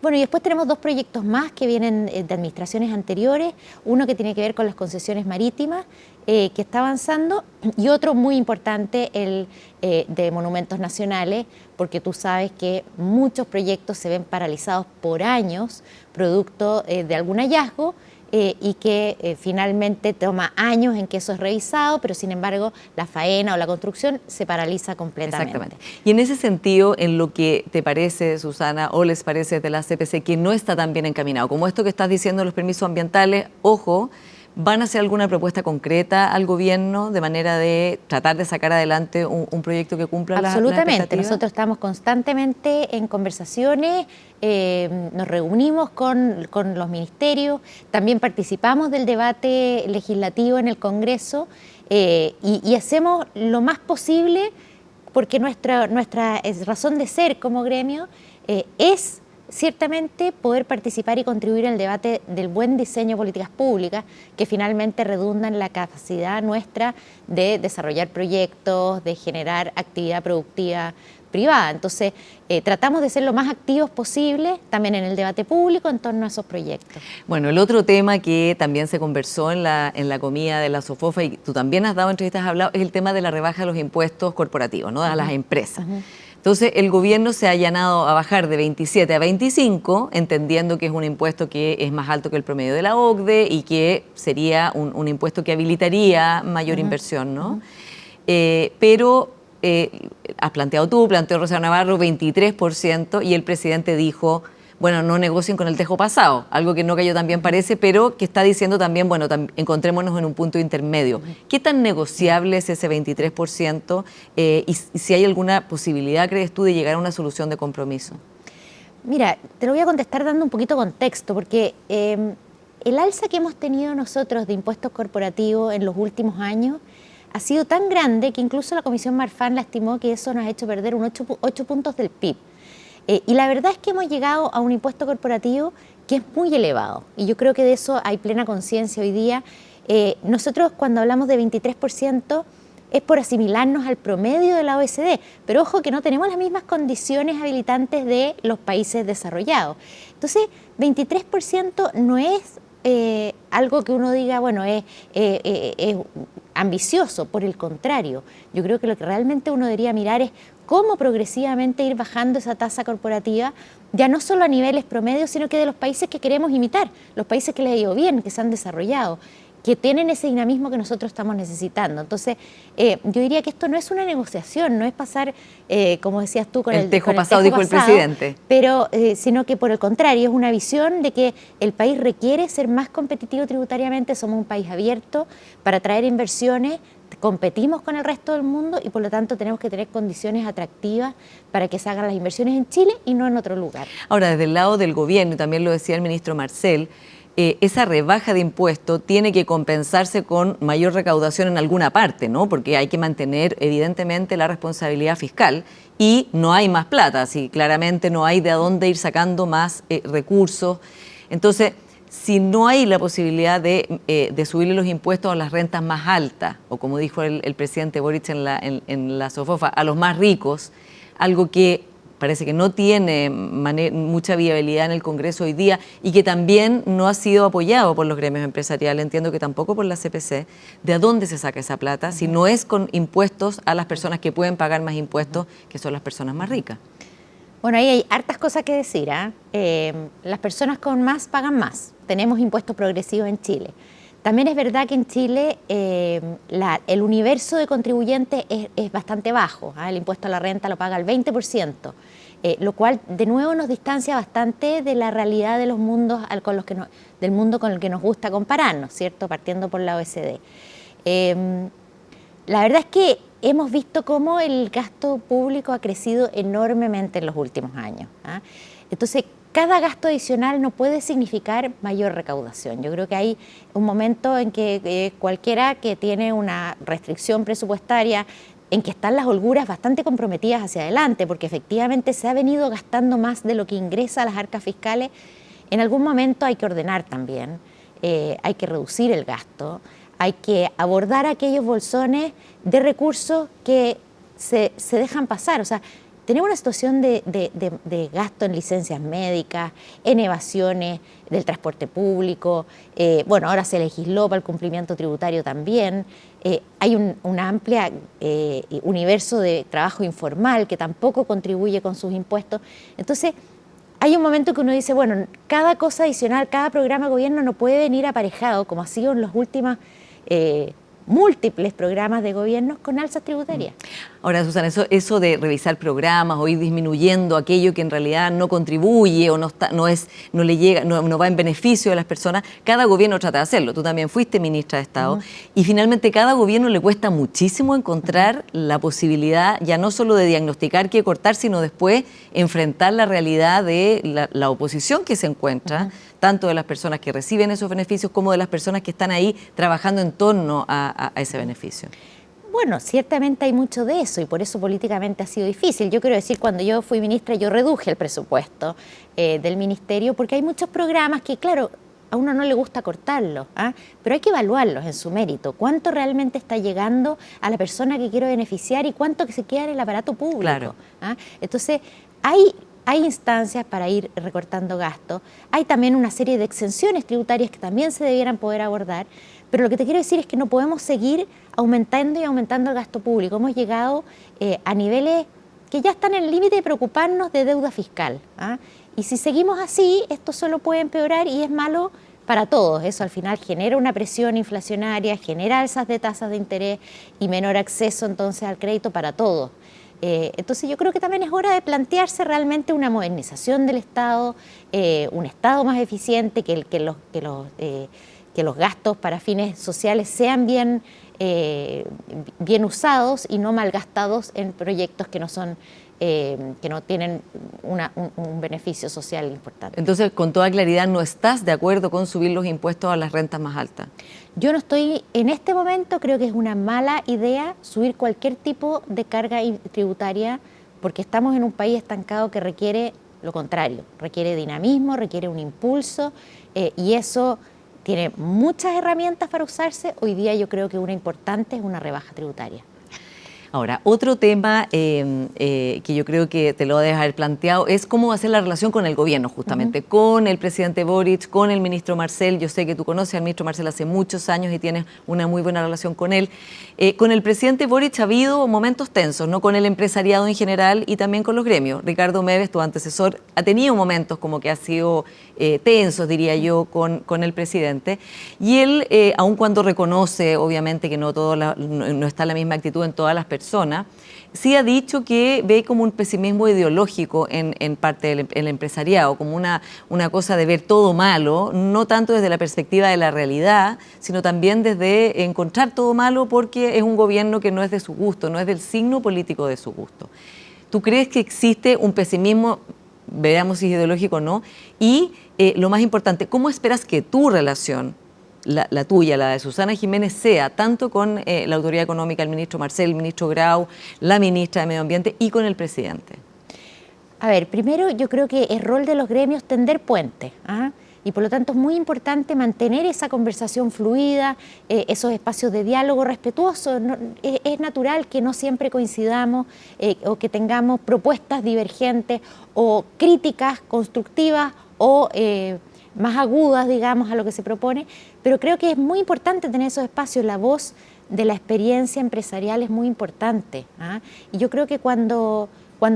Bueno, y después tenemos 2 proyectos más que vienen de administraciones anteriores, uno que tiene que ver con las concesiones marítimas, que está avanzando, y otro muy importante, el de monumentos nacionales, porque tú sabes que muchos proyectos se ven paralizados por años, producto de algún hallazgo, y que finalmente toma años en que eso es revisado, pero sin embargo la faena o la construcción se paraliza completamente. Exactamente. Y en ese sentido, en lo que te parece, Susana, o les parece de la CPC que no está tan bien encaminado, como esto que estás diciendo de los permisos ambientales, ojo, ¿van a hacer alguna propuesta concreta al gobierno de manera de tratar de sacar adelante un proyecto que cumpla las expectativas? Absolutamente. Nosotros estamos constantemente en conversaciones, nos reunimos con los ministerios, también participamos del debate legislativo en el Congreso y hacemos lo más posible porque nuestra razón de ser como gremio es ciertamente poder participar y contribuir al debate del buen diseño de políticas públicas que finalmente redundan en la capacidad nuestra de desarrollar proyectos, de generar actividad productiva privada. Entonces, tratamos de ser lo más activos posible también en el debate público en torno a esos proyectos. Bueno, el otro tema que también se conversó en la comida de la SOFOFA y tú también has dado entrevistas, has hablado, es el tema de la rebaja de los impuestos corporativos, ¿no?, a las empresas. Entonces, el gobierno se ha allanado a bajar de 27 a 25, entendiendo que es un impuesto que es más alto que el promedio de la OCDE y que sería un impuesto que habilitaría mayor inversión, ¿no? Pero has planteado tú, planteó Rocío Navarro, 23%, y el presidente dijo, bueno, no negocien con el tejo pasado, algo que no cayó tan bien parece, pero que está diciendo también, bueno, encontrémonos en un punto intermedio. ¿Qué tan negociable es ese 23%? Y si hay alguna posibilidad, crees tú, de llegar a una solución de compromiso. Mira, te lo voy a contestar dando un poquito de contexto, porque el alza que hemos tenido nosotros de impuestos corporativos en los últimos años ha sido tan grande que incluso la Comisión Marfan la estimó que eso nos ha hecho perder 8 puntos del PIB. Y la verdad es que hemos llegado a un impuesto corporativo que es muy elevado y yo creo que de eso hay plena conciencia hoy día. Nosotros cuando hablamos de 23% es por asimilarnos al promedio de la OECD, pero ojo que no tenemos las mismas condiciones habilitantes de los países desarrollados. Entonces, 23% no es algo que uno diga, bueno, es ambicioso, por el contrario. Yo creo que lo que realmente uno debería mirar es cómo progresivamente ir bajando esa tasa corporativa, ya no solo a niveles promedios, sino que de los países que queremos imitar, los países que les ha ido bien, que se han desarrollado. que tienen ese dinamismo que nosotros estamos necesitando. Entonces, yo diría que esto no es una negociación, no es pasar, como decías tú, con el tejo con pasado, el tejo dijo pasado, el presidente. pero, sino que por el contrario, es una visión de que el país requiere ser más competitivo tributariamente, somos un país abierto para atraer inversiones, competimos con el resto del mundo y por lo tanto tenemos que tener condiciones atractivas para que se hagan las inversiones en Chile y no en otro lugar. Ahora, desde el lado del gobierno, y también lo decía el ministro Marcel, esa rebaja de impuestos tiene que compensarse con mayor recaudación en alguna parte, ¿no? Porque hay que mantener evidentemente la responsabilidad fiscal y no hay más plata, así claramente no hay de dónde ir sacando más recursos. Entonces, si no hay la posibilidad de subirle los impuestos a las rentas más altas, o como dijo el presidente Boric en la SOFOFA, a los más ricos, algo que parece que no tiene mucha viabilidad en el Congreso hoy día y que también no ha sido apoyado por los gremios empresariales, entiendo que tampoco por la CPC, ¿de dónde se saca esa plata? Si no es con impuestos a las personas que pueden pagar más impuestos, que son las personas más ricas. Bueno, ahí hay hartas cosas que decir, las personas con más pagan más. Tenemos impuestos progresivos en Chile. También es verdad que en Chile el universo de contribuyentes es bastante bajo. El impuesto a la renta lo paga el 20%, lo cual de nuevo nos distancia bastante de la realidad de los mundos del mundo con el que nos gusta compararnos, ¿cierto? Partiendo por la OECD. La verdad es que hemos visto cómo el gasto público ha crecido enormemente en los últimos años. Entonces, cada gasto adicional no puede significar mayor recaudación. Yo creo que hay un momento en que cualquiera que tiene una restricción presupuestaria, en que están las holguras bastante comprometidas hacia adelante, porque efectivamente se ha venido gastando más de lo que ingresa a las arcas fiscales, en algún momento hay que ordenar también, hay que reducir el gasto, hay que abordar aquellos bolsones de recursos que se dejan pasar. O sea, tenemos una situación de gasto en licencias médicas, en evasiones del transporte público, bueno, ahora se legisló para el cumplimiento tributario también, hay un amplio universo de trabajo informal que tampoco contribuye con sus impuestos. Entonces, hay un momento que uno dice, bueno, cada cosa adicional, cada programa de gobierno no puede venir aparejado, como ha sido en los últimos múltiples programas de gobierno con alzas tributarias. Ahora, Susana, eso de revisar programas o ir disminuyendo aquello que en realidad no contribuye o no le llega, no va en beneficio de las personas, cada gobierno trata de hacerlo. Tú también fuiste ministra de Estado y finalmente cada gobierno le cuesta muchísimo encontrar la posibilidad ya no solo de diagnosticar qué cortar, sino después enfrentar la realidad de la oposición que se encuentra, tanto de las personas que reciben esos beneficios como de las personas que están ahí trabajando en torno a ese beneficio. Bueno, ciertamente hay mucho de eso y por eso políticamente ha sido difícil. Yo quiero decir, cuando yo fui ministra, yo reduje el presupuesto del ministerio porque hay muchos programas que, claro, a uno no le gusta cortarlos, pero hay que evaluarlos en su mérito. ¿Cuánto realmente está llegando a la persona que quiero beneficiar y cuánto que se queda en el aparato público? Claro. Entonces, hay instancias para ir recortando gastos. Hay también una serie de exenciones tributarias que también se debieran poder abordar. Pero lo que te quiero decir es que no podemos seguir aumentando y aumentando el gasto público. Hemos llegado a niveles que ya están en el límite de preocuparnos de deuda fiscal. Y si seguimos así, esto solo puede empeorar y es malo para todos. Eso al final genera una presión inflacionaria, genera alzas de tasas de interés y menor acceso entonces al crédito para todos. Entonces yo creo que también es hora de plantearse realmente una modernización del Estado, un Estado más eficiente, que los gastos para fines sociales sean bien usados y no malgastados en proyectos que no tienen un beneficio social importante. Entonces, con toda claridad, ¿no estás de acuerdo con subir los impuestos a las rentas más altas? Yo no estoy, en este momento creo que es una mala idea subir cualquier tipo de carga tributaria porque estamos en un país estancado que requiere lo contrario, requiere dinamismo, requiere un impulso y eso tiene muchas herramientas para usarse. Hoy día yo creo que una importante es una rebaja tributaria. Ahora, otro tema que yo creo que te lo debes haber planteado es cómo va a ser la relación con el gobierno, justamente, con el presidente Boric, con el ministro Marcel. Yo sé que tú conoces al ministro Marcel hace muchos años y tienes una muy buena relación con él. Con el presidente Boric ha habido momentos tensos, ¿no? Con el empresariado en general y también con los gremios. Ricardo Meves, tu antecesor, ha tenido momentos como que ha sido tensos, diría yo, con el presidente. Y él, aun cuando reconoce, obviamente, que no está la misma actitud en todas las personas, sí ha dicho que ve como un pesimismo ideológico en parte del empresariado, como una cosa de ver todo malo, no tanto desde la perspectiva de la realidad, sino también desde encontrar todo malo porque es un gobierno que no es de su gusto, no es del signo político de su gusto. ¿Tú crees que existe un pesimismo, veamos si es ideológico o no? Y lo más importante, ¿cómo esperas que tu relación, la tuya, la de Susana Jiménez, sea tanto con la autoridad económica, el ministro Marcel, el ministro Grau, la ministra de Medio Ambiente y con el presidente? A ver, primero yo creo que es rol de los gremios tender puentes, y por lo tanto es muy importante mantener esa conversación fluida, esos espacios de diálogo respetuosos. Es natural que no siempre coincidamos o que tengamos propuestas divergentes o críticas constructivas o más agudas, digamos, a lo que se propone, pero creo que es muy importante tener esos espacios. La voz de la experiencia empresarial es muy importante, y yo creo que cuando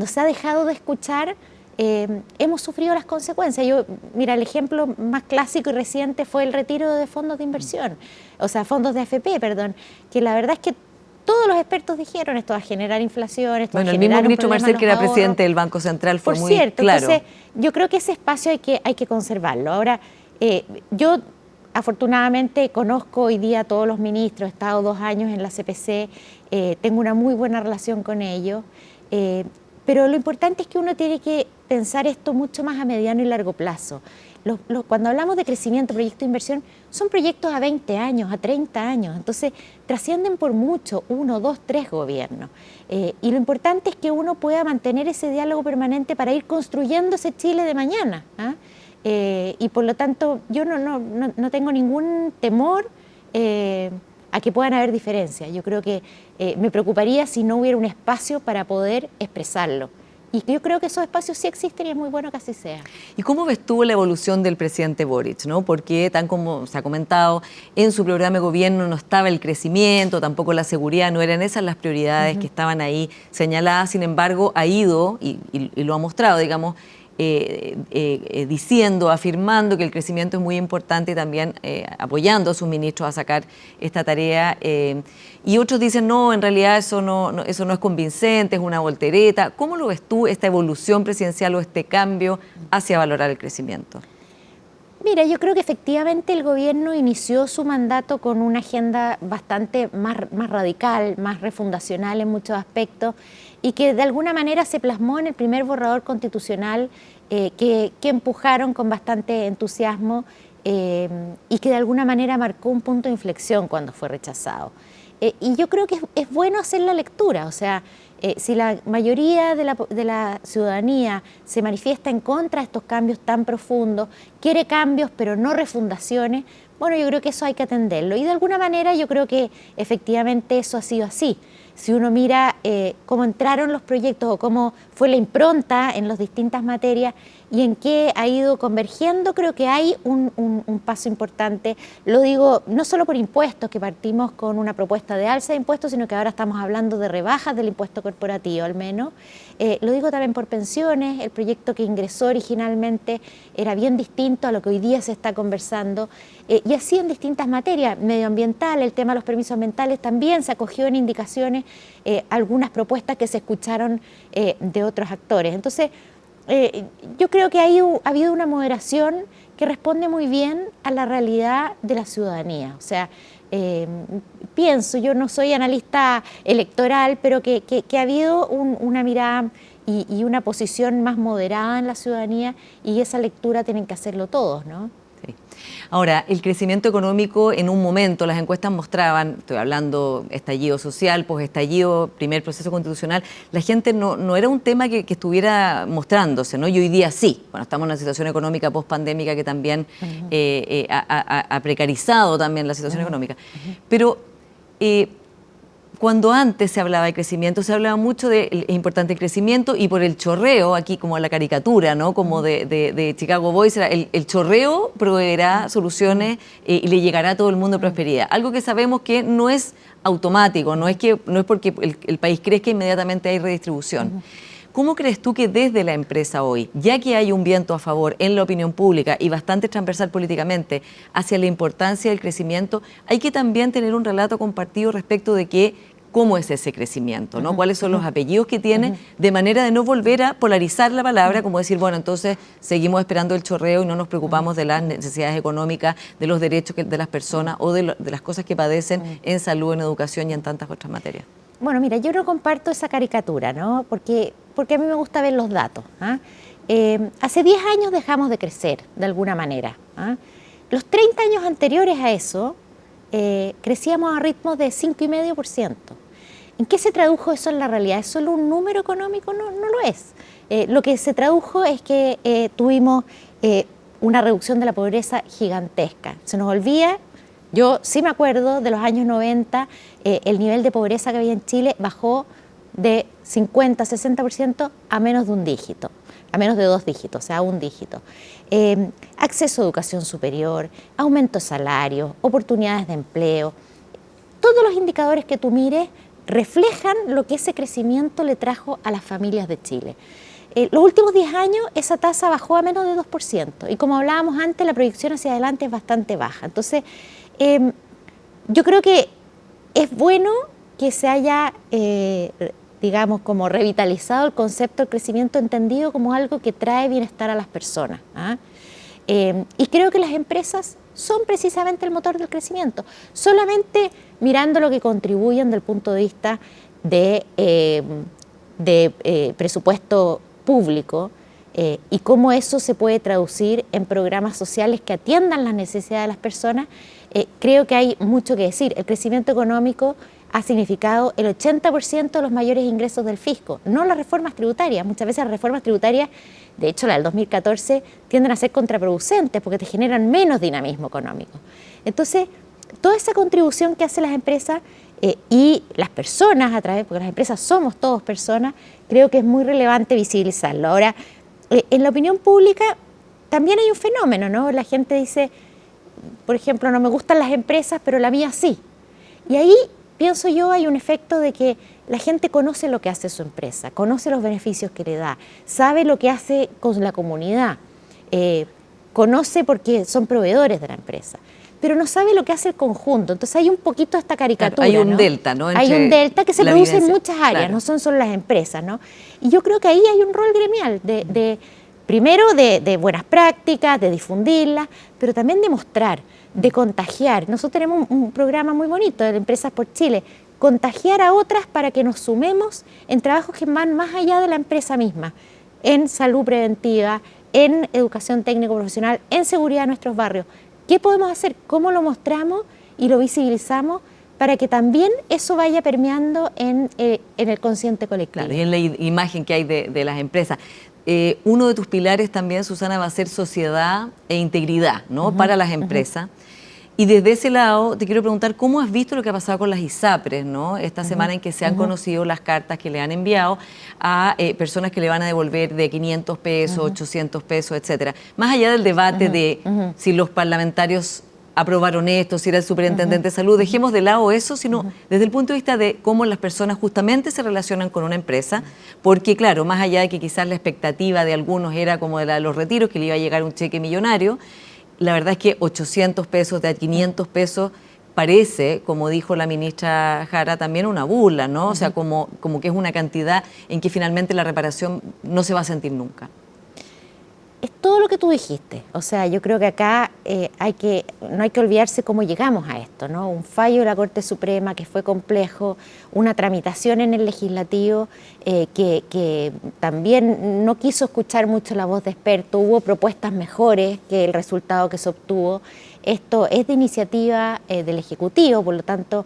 se ha dejado de escuchar, hemos sufrido las consecuencias. Mira, el ejemplo más clásico y reciente fue el retiro de fondos de inversión, o sea, fondos de AFP, perdón, que la verdad es que todos los expertos dijeron esto va a generar inflación, esto va a generar un problema. El mismo ministro Marcel, que era presidente del Banco Central, fue muy claro. Entonces, yo creo que ese espacio hay que conservarlo. Ahora, yo afortunadamente conozco hoy día a todos los ministros, he estado 2 años en la CPC, tengo una muy buena relación con ellos, pero lo importante es que uno tiene que pensar esto mucho más a mediano y largo plazo. Cuando hablamos de crecimiento, proyectos de inversión, son proyectos a 20 años, a 30 años, entonces trascienden por mucho, 1, 2, 3 gobiernos. Y lo importante es que uno pueda mantener ese diálogo permanente para ir construyendo ese Chile de mañana. Y por lo tanto, yo no tengo ningún temor a que puedan haber diferencias. Yo creo que me preocuparía si no hubiera un espacio para poder expresarlo. Y yo creo que esos espacios sí existen y es muy bueno que así sea. ¿Y cómo ves tú la evolución del presidente Boric, ¿no? Porque, tan como se ha comentado, en su programa de gobierno no estaba el crecimiento, tampoco la seguridad, no eran esas las prioridades que estaban ahí señaladas. Sin embargo, ha ido, y lo ha mostrado, digamos, diciendo, afirmando que el crecimiento es muy importante y también apoyando a sus ministros a sacar esta tarea. Y otros dicen, no, en realidad eso no es convincente, es una voltereta. ¿Cómo lo ves tú, esta evolución presidencial o este cambio hacia valorar el crecimiento? Mira, yo creo que efectivamente el gobierno inició su mandato con una agenda bastante más radical, más refundacional en muchos aspectos, y que de alguna manera se plasmó en el primer borrador constitucional que empujaron con bastante entusiasmo y que de alguna manera marcó un punto de inflexión cuando fue rechazado. Y yo creo que es bueno hacer la lectura, o sea, si la mayoría de la ciudadanía se manifiesta en contra de estos cambios tan profundos, quiere cambios pero no refundaciones, bueno, yo creo que eso hay que atenderlo. Y de alguna manera yo creo que efectivamente eso ha sido así. Si uno mira cómo entraron los proyectos o cómo fue la impronta en las distintas materias y en qué ha ido convergiendo, creo que hay un paso importante. Lo digo no solo por impuestos, que partimos con una propuesta de alza de impuestos, sino que ahora estamos hablando de rebajas del impuesto corporativo al menos. Lo digo también por pensiones, el proyecto que ingresó originalmente era bien distinto a lo que hoy día se está conversando. Y así en distintas materias, medioambiental, el tema de los permisos ambientales también se acogió en indicaciones, algunas propuestas que se escucharon de otros actores. Entonces, yo creo que ha habido una moderación que responde muy bien a la realidad de la ciudadanía. O sea, pienso, yo no soy analista electoral, pero que ha habido una mirada y una posición más moderada en la ciudadanía, y esa lectura tienen que hacerlo todos, ¿no? Sí. Ahora, el crecimiento económico en un momento, las encuestas mostraban, estoy hablando estallido social, posestallido, primer proceso constitucional, la gente no era un tema que estuviera mostrándose, ¿no? Y hoy día sí. Bueno, estamos en una situación económica post-pandémica que también ha precarizado también la situación económica. Pero cuando antes se hablaba de crecimiento, se hablaba mucho de es importante el crecimiento y por el chorreo, aquí como la caricatura, ¿no? Como de Chicago Boys, era el chorreo proveerá soluciones y le llegará a todo el mundo prosperidad. Algo que sabemos que no es automático, no es porque el país crezca inmediatamente hay redistribución. ¿Cómo crees tú que desde la empresa hoy, ya que hay un viento a favor en la opinión pública y bastante transversal políticamente hacia la importancia del crecimiento, hay que también tener un relato compartido respecto de cómo es ese crecimiento, ¿no? ¿Cuáles son los apellidos que tiene? De manera de no volver a polarizar la palabra, como decir, bueno, entonces seguimos esperando el chorreo y no nos preocupamos de las necesidades económicas, de los derechos de las personas o de las cosas que padecen en salud, en educación y en tantas otras materias. Bueno, mira, yo no comparto esa caricatura, ¿no? Porque a mí me gusta ver los datos. Hace 10 años dejamos de crecer, de alguna manera. Los 30 años anteriores a eso, crecíamos a ritmos de 5,5%. ¿En qué se tradujo eso en la realidad? ¿Es solo un número económico? No, no lo es. Lo que se tradujo es que tuvimos una reducción de la pobreza gigantesca. Se nos olvida. Yo sí me acuerdo de los años 90, el nivel de pobreza que había en Chile bajó de 50, 60% a menos de un dígito, a menos de 2 dígitos, o sea, un dígito. Acceso a educación superior, aumento de salarios, oportunidades de empleo. Todos los indicadores que tú mires reflejan lo que ese crecimiento le trajo a las familias de Chile. Los últimos 10 años esa tasa bajó a menos de 2% y como hablábamos antes, la proyección hacia adelante es bastante baja. Entonces, yo creo que es bueno que se haya, digamos, como revitalizado el concepto del crecimiento entendido como algo que trae bienestar a las personas. Y creo que las empresas son precisamente el motor del crecimiento. Solamente mirando lo que contribuyen desde el punto de vista de presupuesto público y cómo eso se puede traducir en programas sociales que atiendan las necesidades de las personas, creo que hay mucho que decir. El crecimiento económico ha significado el 80% de los mayores ingresos del fisco, no las reformas tributarias. Muchas veces las reformas tributarias, de hecho la del 2014, tienden a ser contraproducentes porque te generan menos dinamismo económico. Entonces, toda esa contribución que hacen las empresas y las personas a través, porque las empresas somos todos personas, creo que es muy relevante visibilizarlo. Ahora, en la opinión pública también hay un fenómeno, ¿no? La gente dice, por ejemplo, no me gustan las empresas, pero la mía sí. Y ahí, pienso yo, hay un efecto de que la gente conoce lo que hace su empresa, conoce los beneficios que le da, sabe lo que hace con la comunidad, conoce porque son proveedores de la empresa, pero no sabe lo que hace el conjunto. Entonces hay un poquito esta caricatura, hay un ¿no? delta, ¿no? Hay un delta que se produce en muchas áreas, claro. No son solo las empresas, ¿no? Y yo creo que ahí hay un rol gremial primero de buenas prácticas, de difundirlas, pero también de mostrar, de contagiar. Nosotros tenemos un programa muy bonito de Empresas por Chile, contagiar a otras para que nos sumemos en trabajos que van más allá de la empresa misma, en salud preventiva, en educación técnico-profesional, en seguridad de nuestros barrios. ¿Qué podemos hacer? ¿Cómo lo mostramos y lo visibilizamos para que también eso vaya permeando en el consciente colectivo? Claro, y en la imagen que hay de las empresas. Uno de tus pilares también, Susana, va a ser sociedad e integridad, ¿no? Para las empresas. Y desde ese lado te quiero preguntar cómo has visto lo que ha pasado con las ISAPRES, ¿no? Esta semana en que se han conocido las cartas que le han enviado a personas que le van a devolver de 500 pesos, 800 pesos, etcétera. Más allá del debate de si los parlamentarios aprobaron esto, si era el superintendente de salud, dejemos de lado eso, sino desde el punto de vista de cómo las personas justamente se relacionan con una empresa, porque claro, más allá de que quizás la expectativa de algunos era como de la de los retiros, que le iba a llegar un cheque millonario, la verdad es que 800 pesos de 500 pesos parece, como dijo la ministra Jara, también una burla, ¿no? O sea, como que es una cantidad en que finalmente la reparación no se va a sentir nunca. Es todo lo que tú dijiste. O sea, yo creo que acá no hay que olvidarse cómo llegamos a esto, ¿no? Un fallo de la Corte Suprema que fue complejo, una tramitación en el legislativo que también no quiso escuchar mucho la voz de expertos, hubo propuestas mejores que el resultado que se obtuvo. Esto es de iniciativa del Ejecutivo, por lo tanto,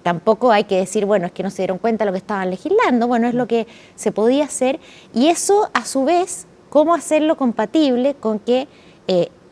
tampoco hay que decir, bueno, es que no se dieron cuenta de lo que estaban legislando, bueno, es lo que se podía hacer, y eso a su vez, cómo hacerlo compatible con que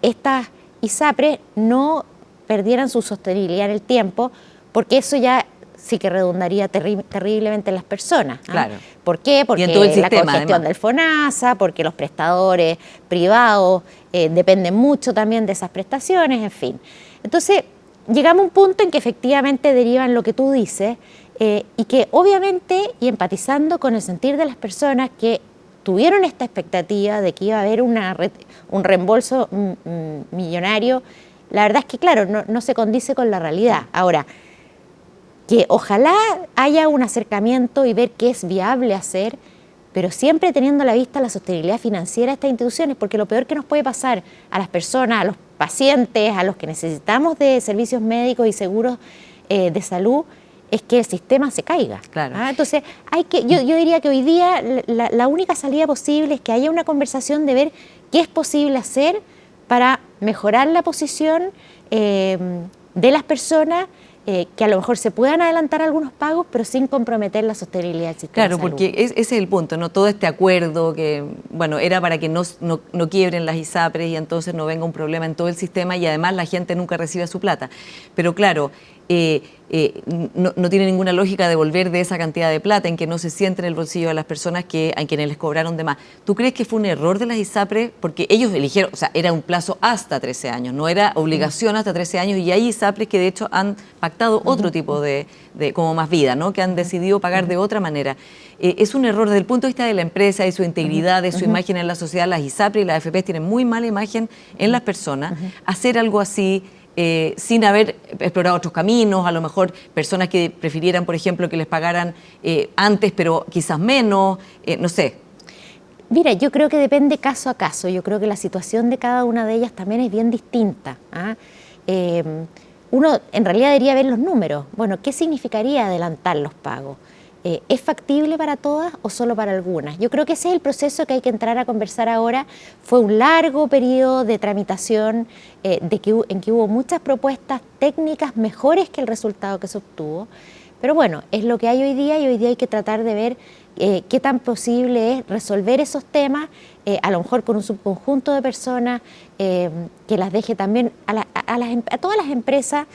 estas ISAPRES no perdieran su sostenibilidad en el tiempo, porque eso ya sí que redundaría terriblemente en las personas. Claro. ¿Por qué? Porque en todo el la sistema, congestión además. del FONASA, porque los prestadores privados dependen mucho también de esas prestaciones, en fin. Entonces, llegamos a un punto en que efectivamente derivan lo que tú dices y que obviamente, y empatizando con el sentir de las personas que tuvieron esta expectativa de que iba a haber un reembolso millonario, la verdad es que, claro, no se condice con la realidad. Ahora, que ojalá haya un acercamiento y ver qué es viable hacer, pero siempre teniendo a la vista la sostenibilidad financiera de estas instituciones, porque lo peor que nos puede pasar a las personas, a los pacientes, a los que necesitamos de servicios médicos y seguros de salud, es que el sistema se caiga. Claro. Entonces, yo diría que hoy día la única salida posible es que haya una conversación de ver qué es posible hacer para mejorar la posición de las personas, que a lo mejor se puedan adelantar algunos pagos, pero sin comprometer la sostenibilidad del sistema de salud. Claro, porque ese es el punto, ¿no? Todo este acuerdo que, bueno, era para que no quiebren las ISAPRES y entonces no venga un problema en todo el sistema y además la gente nunca reciba su plata. Pero claro, no tiene ninguna lógica devolver de esa cantidad de plata en que no se siente en el bolsillo de las personas a quienes les cobraron de más. ¿Tú crees que fue un error de las ISAPRES? Porque ellos eligieron, o sea, era un plazo hasta 13 años, no era obligación hasta 13 años y hay ISAPRES que de hecho han pactado otro tipo de como más vida, ¿no? Que han decidido pagar de otra manera. Es un error desde el punto de vista de la empresa, de su integridad, de su imagen en la sociedad. Las ISAPRES y las AFP tienen muy mala imagen en las personas. Hacer algo así sin haber explorado otros caminos, a lo mejor personas que prefirieran, por ejemplo, que les pagaran antes, pero quizás menos, no sé. Mira, yo creo que depende caso a caso. Yo creo que la situación de cada una de ellas también es bien distinta. Uno en realidad debería ver los números. Bueno, ¿qué significaría adelantar los pagos? ¿Es factible para todas o solo para algunas? Yo creo que ese es el proceso que hay que entrar a conversar ahora. Fue un largo periodo de tramitación en que hubo muchas propuestas técnicas mejores que el resultado que se obtuvo. Pero bueno, es lo que hay hoy día y hoy día hay que tratar de ver qué tan posible es resolver esos temas, a lo mejor con un subconjunto de personas que las deje también. A todas las empresas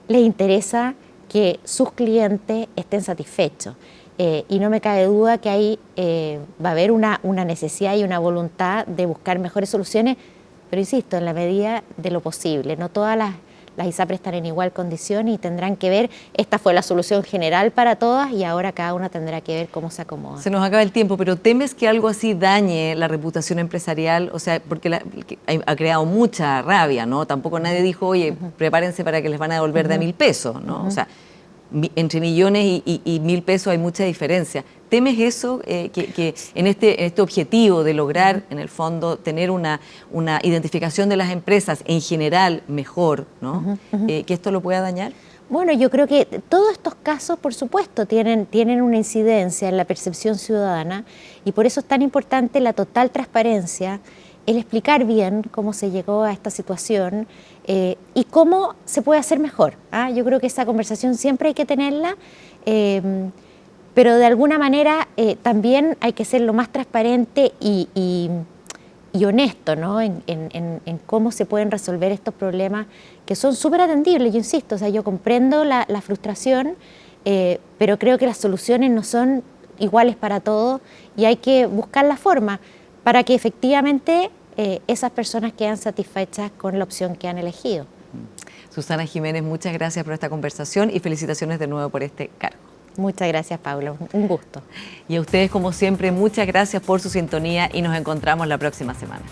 les interesa que sus clientes estén satisfechos. Y no me cabe duda que ahí va a haber una necesidad y una voluntad de buscar mejores soluciones, pero insisto, en la medida de lo posible. No todas las ISAPRES están en igual condición y tendrán que ver, esta fue la solución general para todas y ahora cada una tendrá que ver cómo se acomoda. Se nos acaba el tiempo, pero ¿temes que algo así dañe la reputación empresarial? O sea, porque ha creado mucha rabia, ¿no? Tampoco nadie dijo, oye, prepárense para que les van a devolver de a 1.000 pesos, ¿no? O sea, entre millones y 1.000 pesos hay mucha diferencia. ¿Temes eso, que en este objetivo de lograr, en el fondo, tener una identificación de las empresas en general mejor, ¿no? Que esto lo pueda dañar? Bueno, yo creo que todos estos casos, por supuesto, tienen una incidencia en la percepción ciudadana y por eso es tan importante la total transparencia, el explicar bien cómo se llegó a esta situación y cómo se puede hacer mejor. Yo creo que esa conversación siempre hay que tenerla, pero de alguna manera también hay que ser lo más transparente y honesto, ¿no? en cómo se pueden resolver estos problemas que son súper atendibles. Yo insisto, o sea, yo comprendo la frustración, pero creo que las soluciones no son iguales para todos y hay que buscar la forma para que efectivamente esas personas quedan satisfechas con la opción que han elegido. Susana Jiménez, muchas gracias por esta conversación y felicitaciones de nuevo por este cargo. Muchas gracias, Pablo. Un gusto. Y a ustedes, como siempre, muchas gracias por su sintonía y nos encontramos la próxima semana.